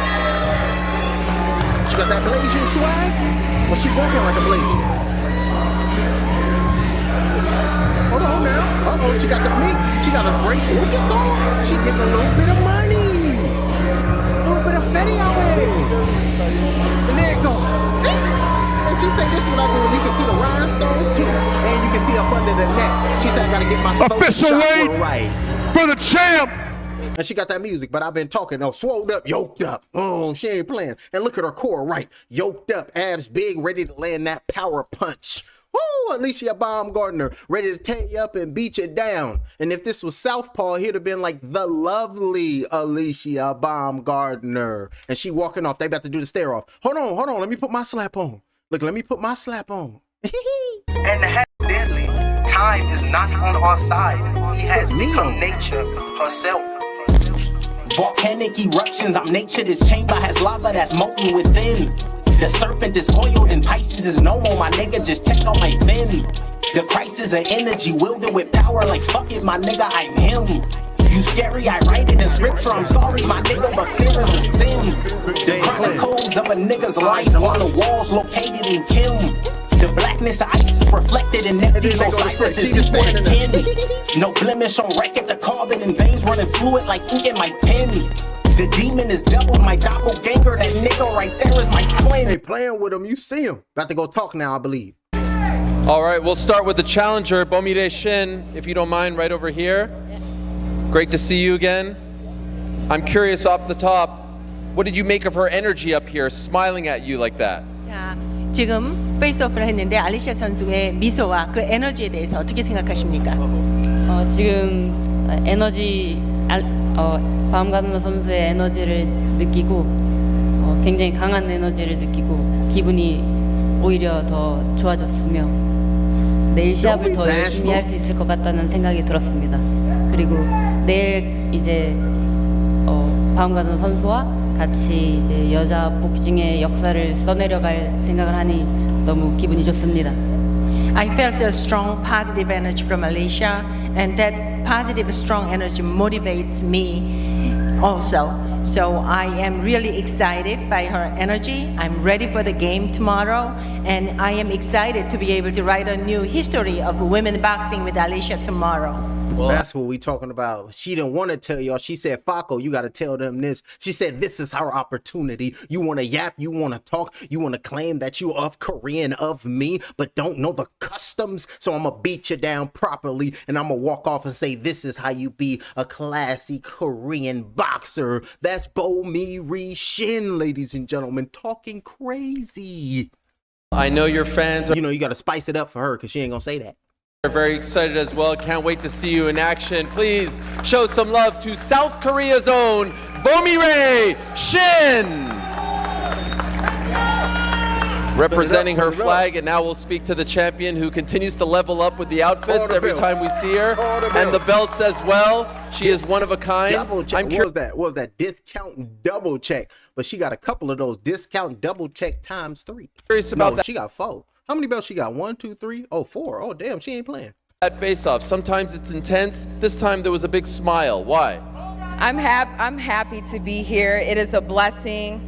got that Blasian swag? Or she walking like a Blasian? Hold on now. Uh-oh, she got the meat. She got a Frank Lucas on. She getting a little bit of money. Fetty out there. And there it goes. And she said this what I do. You can see the rhinestones too. And you can see up under the neck. She said I gotta get my official weight right for the champ. And she got that music, but I've been talking. Oh, swolled up, yoked up. Oh, she ain't playing. And look at her core, right? Yoked up, abs big, ready to land that power punch. Woo, Alicia Baumgartner, ready to tear you up and beat you down. And if this was Southpaw, he'd have been like the lovely Alicia Baumgartner. And she walking off. They about to do the stare off. Hold on. Let me put my slap on. Look, let me put my slap on. And the head deadly. Time is not on our side. He has become nature herself. Volcanic eruptions, I'm nature. This chamber has lava that's molten within. The serpent is coiled and Pisces is no more. My nigga, just check on my fin. The crisis of energy, wielded with power like fuck it, my nigga, I'm him. You scary, I write it in scripture. I'm sorry, my nigga, but fear is a sin. The chronicles of a nigga's life on the walls located in Kim. The blackness of ice is reflected in Neptune's Osiris is each one kin. No blemish on record, the carbon in veins running fluid like ink in my pen. The demon is double my doppelganger. That nigga right there is my twin. They playing with him. You see him. About to go talk now, I believe. All right, we'll start with the challenger, Bomire Shin, if you don't mind, right over here. Great to see you again. I'm curious off the top, what did you make of her energy up here, smiling at you like that? 자, 지금 페이스오프를 했는데 알리시아 선수의 미소와 그 에너지에 대해서 어떻게 생각하십니까? 지금 에너지 바움가르너 선수의 에너지를 느끼고 굉장히 강한 에너지를 느끼고 기분이 오히려 더 좋아졌으며 내일 시합을 더 열심히 할 수 있을 것 같다는 생각이 들었습니다. 그리고 내일 이제 바움가르너 선수와 같이 이제 여자 복싱의 역사를 써내려갈 생각을 하니 너무 기분이 좋습니다. I felt a strong positive energy from Alicia, and that positive, strong energy motivates me also. So I am really excited by her energy. I'm ready for the game tomorrow, and I am excited to be able to write a new history of women boxing with Alicia tomorrow. Well, that's what we talking about. She didn't want to tell y'all. She said, Faco, you got to tell them this. She said, this is our opportunity. You want to yap, you want to talk, you want to claim that you of Korean of me, but don't know the customs. So I'm going to beat you down properly, and I'm going to walk off and say, this is how you be a classy Korean boxer. That's Bomire Shin, ladies and gentlemen, talking crazy. I know your fans are... You know, you got to spice it up for her because she ain't going to say that. We're very excited as well. Can't wait to see you in action. Please show some love to South Korea's own Bomire Shin. Representing her flag, and now we'll speak to the champion who continues to level up with the outfits every time we see her, and the belts as well. She is one of a kind. Double check. What was that? Discount double check. But she got a couple of those discount double check times 3. Curious about that. She got 4. How many belts she got? 1, 2, 3? Oh, 4. Oh, damn, she ain't playing. That face-off, sometimes it's intense. This time there was a big smile. Why? I'm happy to be here. It is a blessing.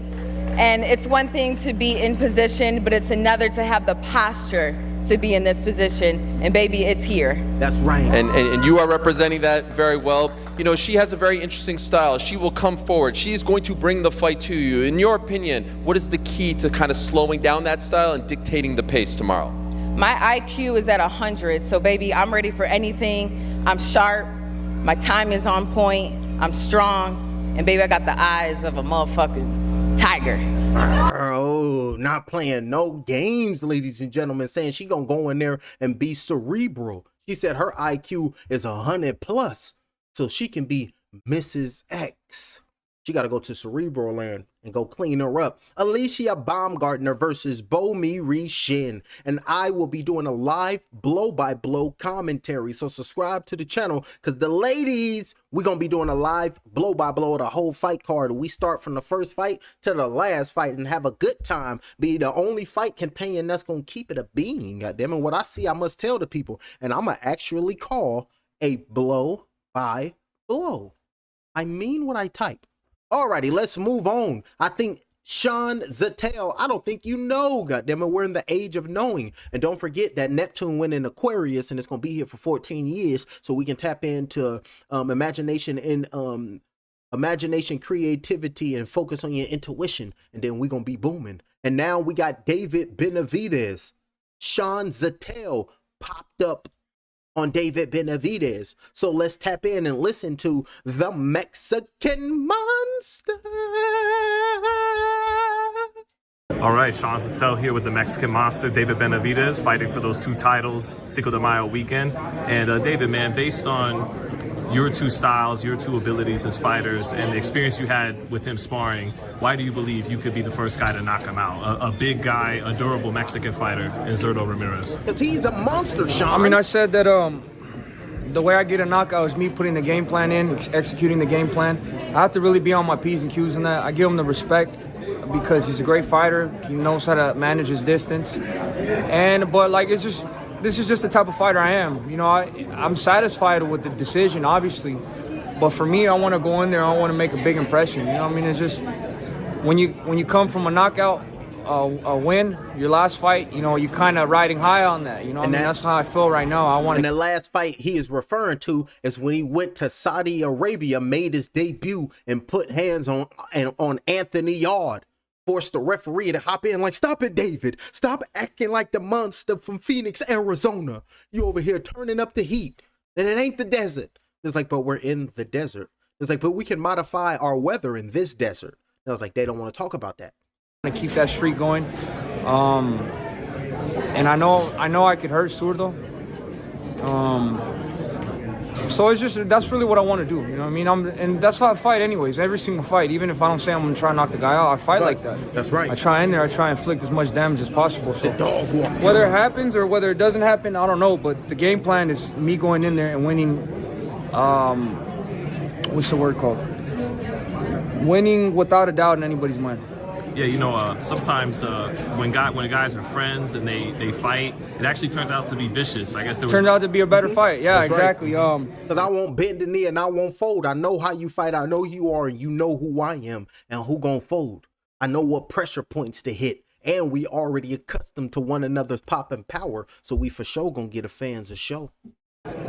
And it's one thing to be in position, but it's another to have the posture to be in this position, and baby, it's here. That's right. And you are representing that very well. You know, she has a very interesting style. She will come forward. She is going to bring the fight to you. In your opinion, what is the key to kind of slowing down that style and dictating the pace tomorrow? My IQ is at 100, so baby, I'm ready for anything. I'm sharp, my time is on point, I'm strong, and baby, I got the eyes of a motherfucking tiger. Oh, not playing no games, ladies and gentlemen, saying she gonna go in there and be cerebral. She said her IQ is 100 plus, so she can be Mrs. X. She got to go to Cerebral Land and go clean her up. Alicia Baumgartner versus Bomiri Shin. And I will be doing a live blow-by-blow commentary. So subscribe to the channel because the ladies, we're going to be doing a live blow-by-blow of the whole fight card. We start from the first fight to the last fight and have a good time. Be the only fight companion that's going to keep it a bean. Goddamn it. What I see, I must tell the people. And I'm going to actually call a blow-by-blow. I mean what I type. Alrighty, let's move on. I think Sean Zattel, I don't think you know, goddammit, we're in the age of knowing. And don't forget that Neptune went in Aquarius and it's going to be here for 14 years. So we can tap into imagination and imagination, creativity, and focus on your intuition. And then we're going to be booming. And now we got David Benavidez. Sean Zattel popped up on David Benavidez. So let's tap in and listen to the Mexican Monster. All right, Sean Zattel here with the Mexican Monster, David Benavidez, fighting for those 2 titles, Cinco de Mayo weekend. And David, man, based on your 2 styles, your 2 abilities as fighters, and the experience you had with him sparring, why do you believe you could be the first guy to knock him out? A big guy, a durable Mexican fighter in Zurdo Ramirez. Because he's a monster, Sean. I mean, I said that the way I get a knockout is me putting the game plan in, executing the game plan. I have to really be on my P's and Q's in that. I give him the respect because he's a great fighter. He knows how to manage his distance. But like, this is just the type of fighter I am. You know, I'm satisfied with the decision, obviously. But for me, I want to go in there. I want to make a big impression. You know what I mean? It's just when you come from a knockout, a win, your last fight, you know, you kind of riding high on that. You know, and I mean, that's how I feel right now. I want. And the last fight he is referring to is when he went to Saudi Arabia, made his debut, and put hands on Anthony Yard. Forced the referee to hop in like, stop it, David. Stop acting like the monster from Phoenix, Arizona. You over here turning up the heat. And it ain't the desert. It's like, but we're in the desert. It's like, but we can modify our weather in this desert. And I was like, they don't want to talk about that. To keep that streak going. And I know I could hurt Zurdo. So it's just, that's really what I want to do, you know what I mean? And that's how I fight anyways, every single fight. Even if I don't say I'm going to try and knock the guy out, I fight like that. That's right. I try in there, I try and inflict as much damage as possible. So whether it happens or whether it doesn't happen, I don't know. But the game plan is me going in there and winning, what's the word called? Winning without a doubt in anybody's mind. Yeah, you know, sometimes when guys are friends and they fight, it actually turns out to be vicious. I guess turns out to be a better fight. Yeah, that's exactly. Right. Because I won't bend the knee and I won't fold. I know how you fight. I know who you are, and you know who I am and who gonna fold. I know what pressure points to hit, and we already accustomed to one another's pop and power, so we for sure gonna get the fans a show.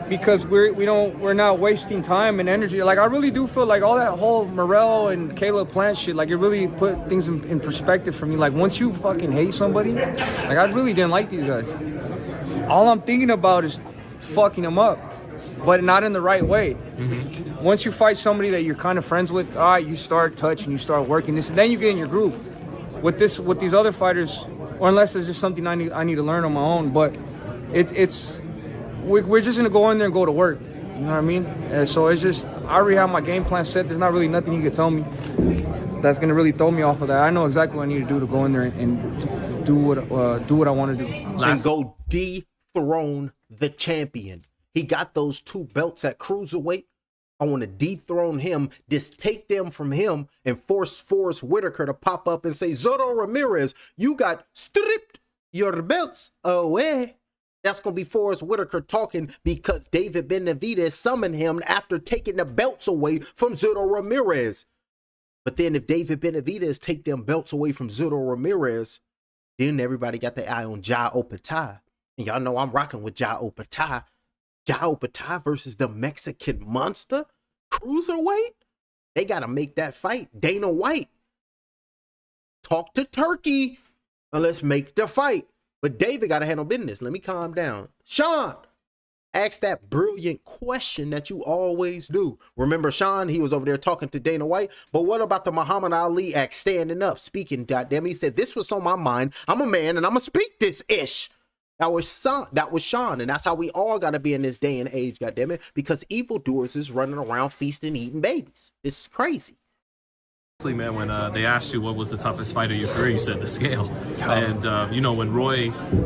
Because we're not wasting time and energy. Like, I really do feel like all that whole Morel and Caleb Plant shit, like, it really put things in perspective for me. Like, once you fucking hate somebody, like, I really didn't like these guys. All I'm thinking about is fucking them up, but not in the right way. Mm-hmm. Once you fight somebody that you're kind of friends with, all right, you start touching, you start working this, and then you get in your groove. With these other fighters, or unless it's just something I need to learn on my own, but we're just gonna go in there and go to work. You know what I mean? And so it's just, I already have my game plan set. There's not really nothing he could tell me that's gonna really throw me off of that. I know exactly what I need to do to go in there and do what I want to do. And go dethrone the champion. He got those 2 belts at cruiserweight. I want to dethrone him, just take them from him, and force Forrest Whitaker to pop up and say, Zurdo Ramirez, you got stripped your belts away. That's going to be Forrest Whitaker talking because David Benavidez summoned him after taking the belts away from Zurdo Ramirez. But then if David Benavidez take them belts away from Zurdo Ramirez, then everybody got their eye on Jai Opetaia. And y'all know I'm rocking with Jao Opeta. Jao Opeta versus the Mexican Monster cruiserweight. They got to make that fight. Dana White, talk to Turkey and let's make the fight. But David got to handle business. Let me calm down. Sean, ask that brilliant question that you always do. Remember Sean, he was over there talking to Dana White. But what about the Muhammad Ali act, standing up, speaking, goddamn? He said, this was on my mind. I'm a man and I'm going to speak this ish. That was Sean, and that's how we all got to be in this day and age, goddammit, because evildoers is running around feasting, eating babies. This is crazy. Man, when they asked you what was the toughest fight of your career, you said the scale. And, you know, when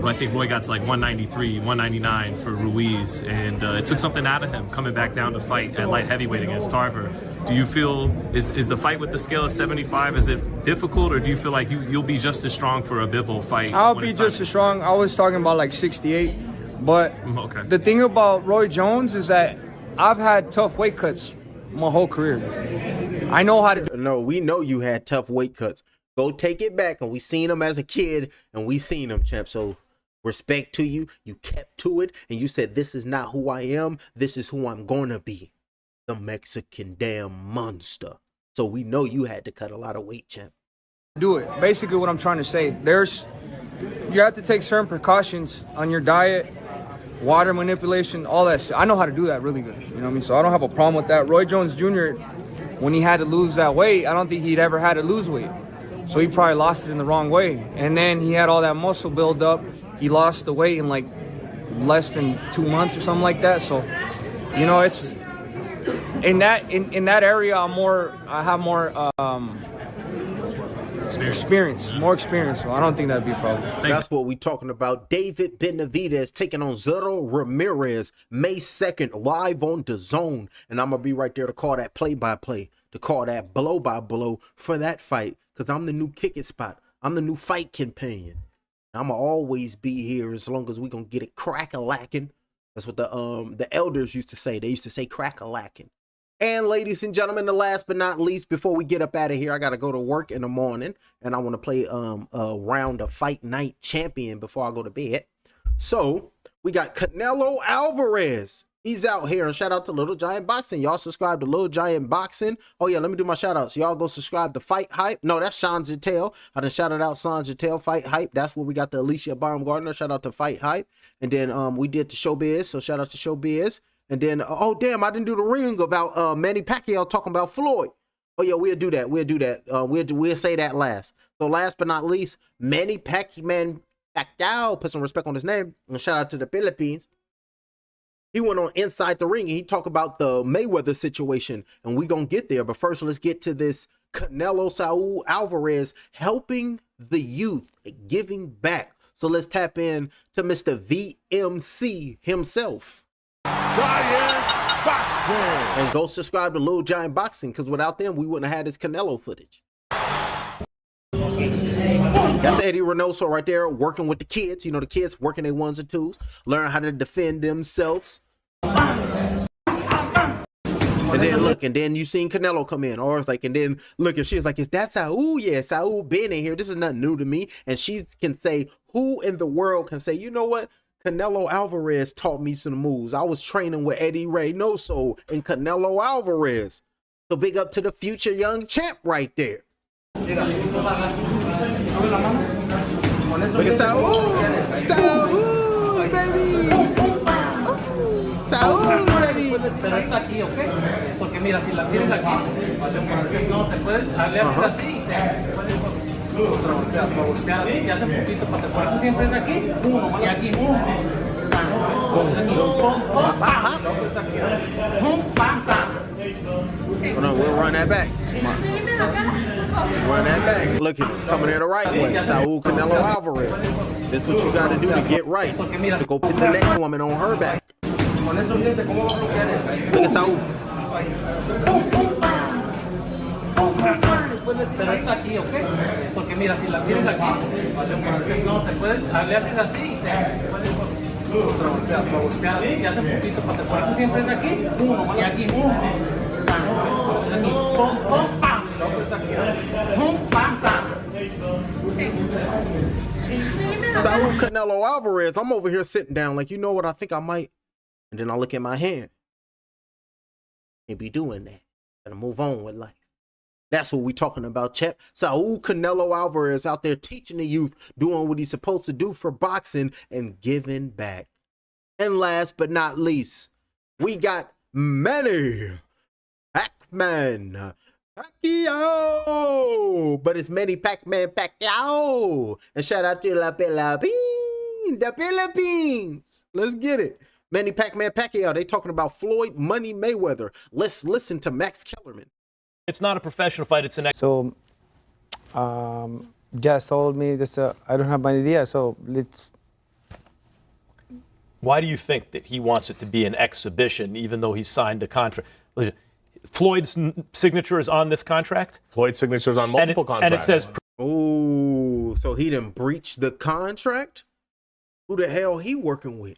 I think Roy got to like 193, 199 for Ruiz, and it took something out of him coming back down to fight at light heavyweight against Tarver. Do you feel, is the fight with the scale of 75, is it difficult, or do you feel like you'll be just as strong for a Bivol fight? I'll be just as strong. I was talking about like 68, but the thing about Roy Jones is that I've had tough weight cuts my whole career. I know how to do. No, we know you had tough weight cuts. Go take it back, and we seen him as a kid, and we seen him, champ. So respect to you. You kept to it, and you said, this is not who I am. This is who I'm gonna be. The Mexican damn monster. So we know you had to cut a lot of weight, champ. Do it. Basically what I'm trying to say, you have to take certain precautions on your diet, water manipulation, all that shit. I know how to do that really good. You know what I mean? So I don't have a problem with that. Roy Jones Jr., when he had to lose that weight, I don't think he'd ever had to lose weight. So he probably lost it in the wrong way. And then he had all that muscle build up. He lost the weight in like less than 2 months or something like that. So, you know, it's in that area I have more experience. More experience. So I don't think that'd be a problem. That's what we talking about. David Benavidez taking on Zero Ramirez May 2nd live on DAZN, and I'm gonna be right there to call that play-by-play, to call that blow-by-blow for that fight, because I'm the new kick it spot. I'm the new fight companion. I'm gonna always be here as long as we gonna get it crack-a-lacking. That's what the elders used to say. They used to say crack-a-lacking. And ladies and gentlemen, the last but not least, before we get up out of here, I got to go to work in the morning, and I want to play a round of Fight Night Champion before I go to bed. So we got Canelo Alvarez. He's out here, and shout out to Little Giant Boxing. Y'all subscribe to Little Giant Boxing. Oh yeah, let me do my shout outs. Y'all go subscribe to Fight Hype. No, that's Sean Jatel. I done shouted out Sean Jatel, Fight Hype. That's where we got the Alicia Baumgartner. Shout out to Fight Hype. And then we did the Showbiz, so shout out to Showbiz. And then, oh, damn, I didn't do the ring about Manny Pacquiao talking about Floyd. Oh, yeah, we'll do that. We'll do that. We'll say that last. So last but not least, Manny Pacquiao, put some respect on his name, and shout out to the Philippines. He went on Inside the Ring, and he talked about the Mayweather situation, and we going to get there. But first, let's get to this Canelo Saul Alvarez helping the youth, giving back. So let's tap in to Mr. VMC himself. Giant Boxing. And go subscribe to Little Giant Boxing, because without them, we wouldn't have had this Canelo footage. That's Eddie Reynoso right there, working with the kids. You know, the kids working their ones and twos, learn how to defend themselves. And then look, and then you seen Canelo come in, or it's like, and then look, and she's like, is that Saul? Yeah, Saul been in here. This is nothing new to me. And she can say, who in the world can say, you know what? Canelo Alvarez taught me some moves. I was training with Eddie Reynoso and Canelo Alvarez. So big up to the future young champ right there. Look at Saul. Saul, baby. Saul, baby. Pero está aquí, ¿ok? Porque mira, si la tienes aquí, no te puedes darle así y te puedes voltear así, se hace poquito, por eso siempre es aquí, y aquí, No, we'll run that back. Run that back. Look at him coming in the right way. Saul Canelo Alvarez. That's what you got to do to get right. To go put the next woman on her back. Look at Saul. Pero está aquí, ¿ok? Porque mira, si la tienes aquí, no te puedes darle así y te puedes voltear así, se hace poquito, por eso siempre es aquí, y aquí, aquí, pum, pam, y luego es aquí, pum, pam, pam. Saul Canelo Alvarez, I'm over here sitting down like, you know what, I think I might. And then I look at my hand. Can't be doing that. Gotta move on with life. That's what we talking about, Chep. Saul Canelo Alvarez out there teaching the youth, doing what he's supposed to do for boxing and giving back. And last but not least, we got Manny Pac-Man Pacquiao. But it's Manny Pac-Man Pacquiao. And shout out to the Philippines. Let's get it. Manny Pac-Man Pacquiao. They talking about Floyd Money Mayweather. Let's listen to Max Kellerman. It's not a professional fight. It's an. So, just told me this. I don't have an idea. So let's. Why do you think that he wants it to be an exhibition, even though he signed a contract? Floyd's signature is on this contract. Floyd's signature is on multiple contracts. And it says. Oh, so he didn't breach the contract? Who the hell he working with?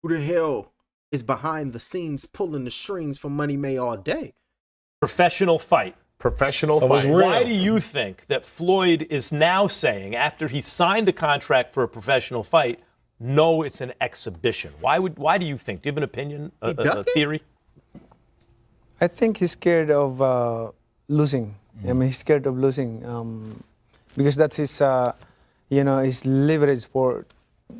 Who the hell is behind the scenes pulling the strings for Money May all day? Professional fight. Professional fight. Why do you think that Floyd is now saying, after he signed a contract for a professional fight, no, it's an exhibition? Why do you think? Do you have an opinion, a theory? I think he's scared of losing. I mean, he's scared of losing because that's his, his leverage for,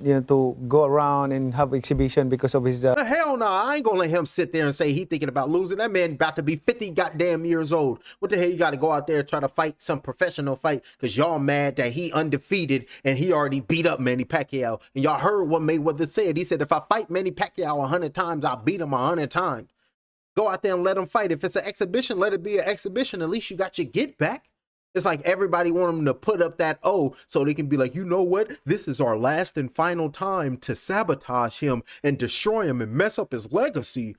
to go around and have exhibition because of his. Hell no, I ain't gonna let him sit there and say he thinking about losing. That man about to be 50 goddamn years old. What the hell you got to go out there and try to fight some professional fight because y'all mad that he undefeated and he already beat up Manny Pacquiao. And y'all heard what Mayweather said. He said, if I fight Manny Pacquiao 100 times, I'll beat him 100 times. Go out there and let him fight. If it's an exhibition, let it be an exhibition. At least you got your get back. It's like everybody want them to put up that O so they can be like, you know what? This is our last and final time to sabotage him and destroy him and mess up his legacy.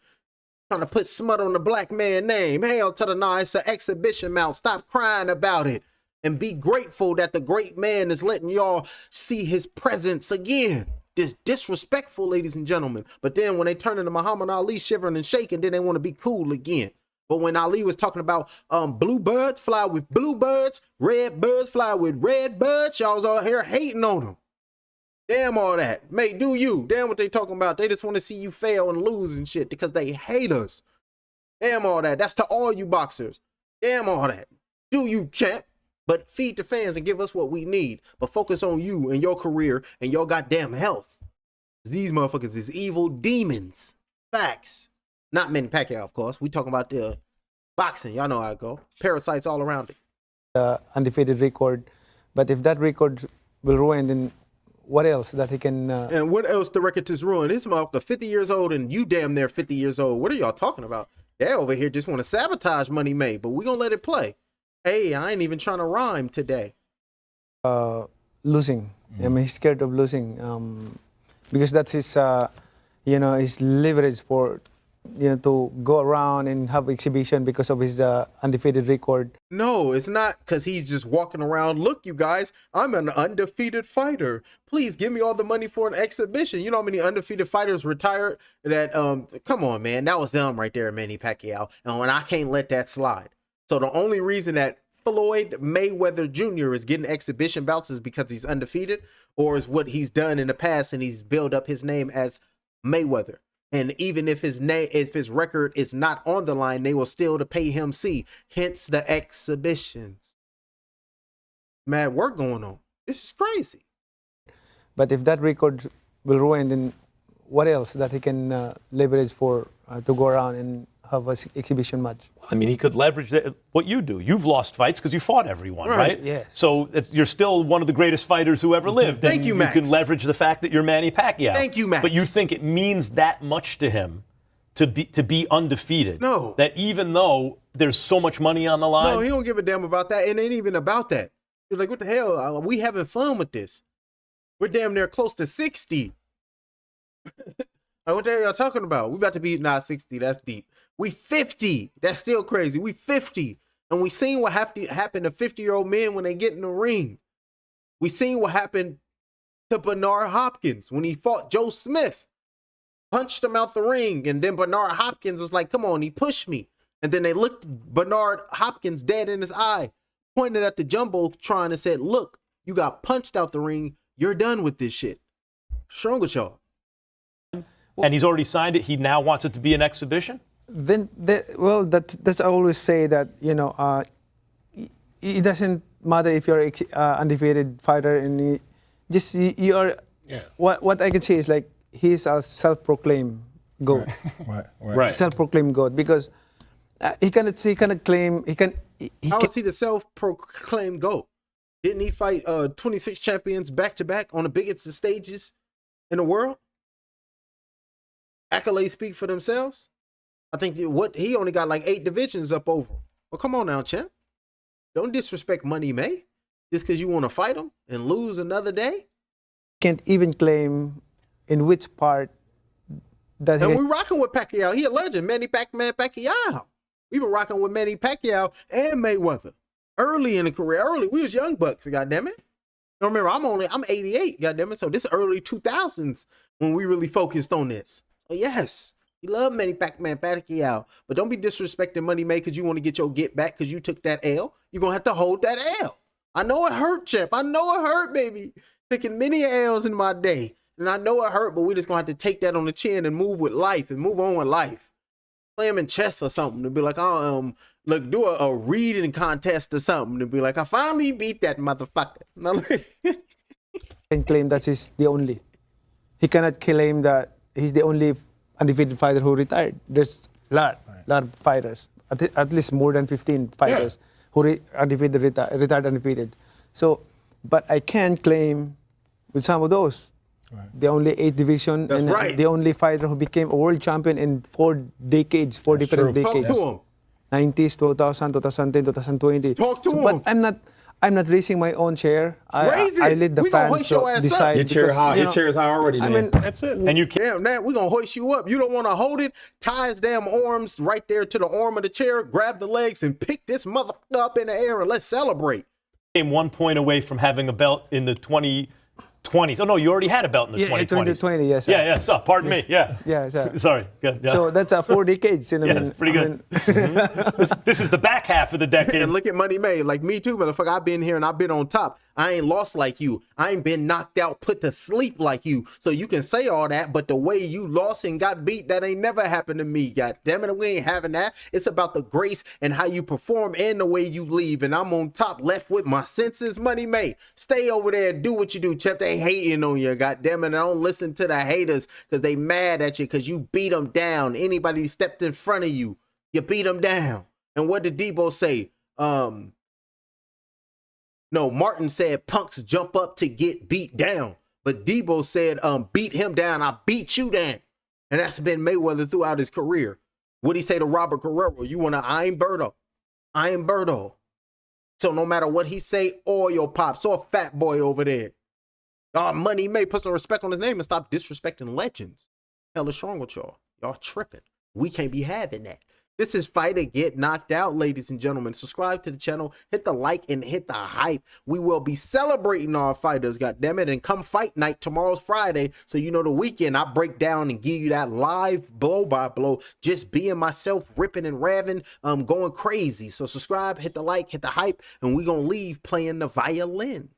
Trying to put smut on the black man name. Hell to the no, it's an exhibition mount. Stop crying about it and be grateful that the great man is letting y'all see his presence again. This disrespectful, ladies and gentlemen. But then when they turn into Muhammad Ali shivering and shaking, then they want to be cool again. But when Ali was talking about blue birds fly with blue birds, red birds fly with red birds, y'all was out here hating on them. Damn all that. Mate, do you. Damn what they talking about. They just want to see you fail and lose and shit because they hate us. Damn all that. That's to all you boxers. Damn all that. Do you, champ. But feed the fans and give us what we need. But focus on you and your career and your goddamn health. These motherfuckers is evil demons. Facts. Not Manny Pacquiao, of course. We talking about the boxing. Y'all know how I go. Parasites all around it. Undefeated record. But if that record will ruin, then what else that he can... And what else the record is ruined? This motherfucker 50 years old and you damn near 50 years old. What are y'all talking about? They over here just want to sabotage Money May, but we gonna let it play. Hey, I ain't even trying to rhyme today. Losing. I mean, he's scared of losing because that's his, his leverage for... to go around and have exhibition because of his undefeated record. No, it's not because he's just walking around. Look, you guys, I'm an undefeated fighter. Please give me all the money for an exhibition. You know how many undefeated fighters retired that, come on, man, that was dumb right there, Manny Pacquiao. And I can't let that slide. So the only reason that Floyd Mayweather Jr. is getting exhibition bouts is because he's undefeated or is what he's done in the past and he's built up his name as Mayweather. And even if his record is not on the line, they will still to pay him C. Hence the exhibitions. Mad work going on. This is crazy. But if that record will ruin, then what else that he can leverage for to go around and have an exhibition match? I mean, he could leverage what you do. You've lost fights because you fought everyone, right? Yeah. So you're still one of the greatest fighters who ever lived. Thank you, Max. You can leverage the fact that you're Manny Pacquiao. Thank you, Max. But you think it means that much to him to be undefeated? No. That even though there's so much money on the line? No, he don't give a damn about that. It ain't even about that. He's like, what the hell? We having fun with this. We're damn near close to 60. Like, what the hell y'all talking about? We about to be, 60. That's deep. We 50. That's still crazy. We 50. And we seen what happened to 50-year-old men when they get in the ring. We seen what happened to Bernard Hopkins when he fought Joe Smith. Punched him out the ring. And then Bernard Hopkins was like, come on, he pushed me. And then they looked Bernard Hopkins dead in his eye, pointed at the Jumbotron and said, look, you got punched out the ring. You're done with this shit. Strong with y'all. And he's already signed it. He now wants it to be an exhibition? That's I always say that, it doesn't matter if you're undefeated fighter and you are. Yeah. What I can say is like he's a self-proclaimed GOAT. Right. Self-proclaimed GOAT because he cannot claim How is he the self-proclaimed GOAT? Didn't he fight 26 champions back to back on the biggest stages in the world? Accolades speak for themselves. I think he only got like 8 divisions up over. Well, come on now, champ. Don't disrespect Money May just because you want to fight him and lose another day. Can't even claim in which part does and we're rocking with Pacquiao. He a legend, Manny Pacquiao. We've been rocking with Manny Pacquiao and Mayweather early in the career. Early, we was young bucks. Goddamn it! Remember, I'm 88. Goddamn it! So this early 2000s when we really focused on this. So yes, we love Manny Pacquiao, but don't be disrespecting Money May because you want to get your get back because you took that L. You're gonna have to hold that L. I know it hurt, champ. I know it hurt, baby. Taking many L's in my day. And I know it hurt, but we just gonna have to take that on the chin and move with life and move on with life. Play him in chess or something to be like, look, do a reading contest or something to be like, I finally beat that motherfucker. Can claim that he's the only. He cannot claim that he's the only undefeated fighter who retired. There's a lot of fighters, at least more than 15 fighters who retired undefeated. So, but I can claim with some of those. The only 8 division and the only fighter who became a world champion in 4 decades, 4 different decades. Talk to him. 90s, 2000, 2010, 2020. Talk to him. But I'm not raising my own chair. I let the fans decide. Your chair is high already, man. I mean, that's it. And you can't, man, we're going to hoist you up. You don't want to hold it. Tie his damn arms right there to the arm of the chair, grab the legs, and pick this motherfucker up in the air and let's celebrate. Came 1 point away from having a belt in the 2020s. Oh, no, you already had a belt in the 2020s. 2020, yes. Yeah, so, pardon me, yeah. Yeah, sir. Sorry, good. Yeah. So that's 4 decades. That's pretty good. This is the back half of the decade. And look at Money May, like me too, motherfucker. I've been here and I've been on top. I ain't lost like you. I ain't been knocked out, put to sleep like you. So you can say all that, but the way you lost and got beat, that ain't never happened to me. God damn it, we ain't having that. It's about the grace and how you perform and the way you leave. And I'm on top, left with my senses. Money May, stay over there, do what you do, Chip. They hating on you. God damn it, and don't listen to the haters because they mad at you because you beat them down. Anybody stepped in front of you, you beat them down. And what did Debo say? No, Martin said punks jump up to get beat down. But Debo said, beat him down. I beat you down. And that's been Mayweather throughout his career. What'd he say to Robert Guerrero? You want to, I ain't Birdo. I ain't Birdo. So no matter what he say, oil pops or fat boy over there. Money May, put some respect on his name and stop disrespecting legends. Hell is strong with y'all. Y'all tripping. We can't be having that. This is Fighter Get Knocked Out, ladies and gentlemen. Subscribe to the channel, hit the like and hit the hype. We will be celebrating our fighters, goddammit. And come fight night, tomorrow's Friday. So you know the weekend, I break down and give you that live blow by blow. Just being myself, ripping and raving, going crazy. So subscribe, hit the like, hit the hype, and we gonna leave playing the violin.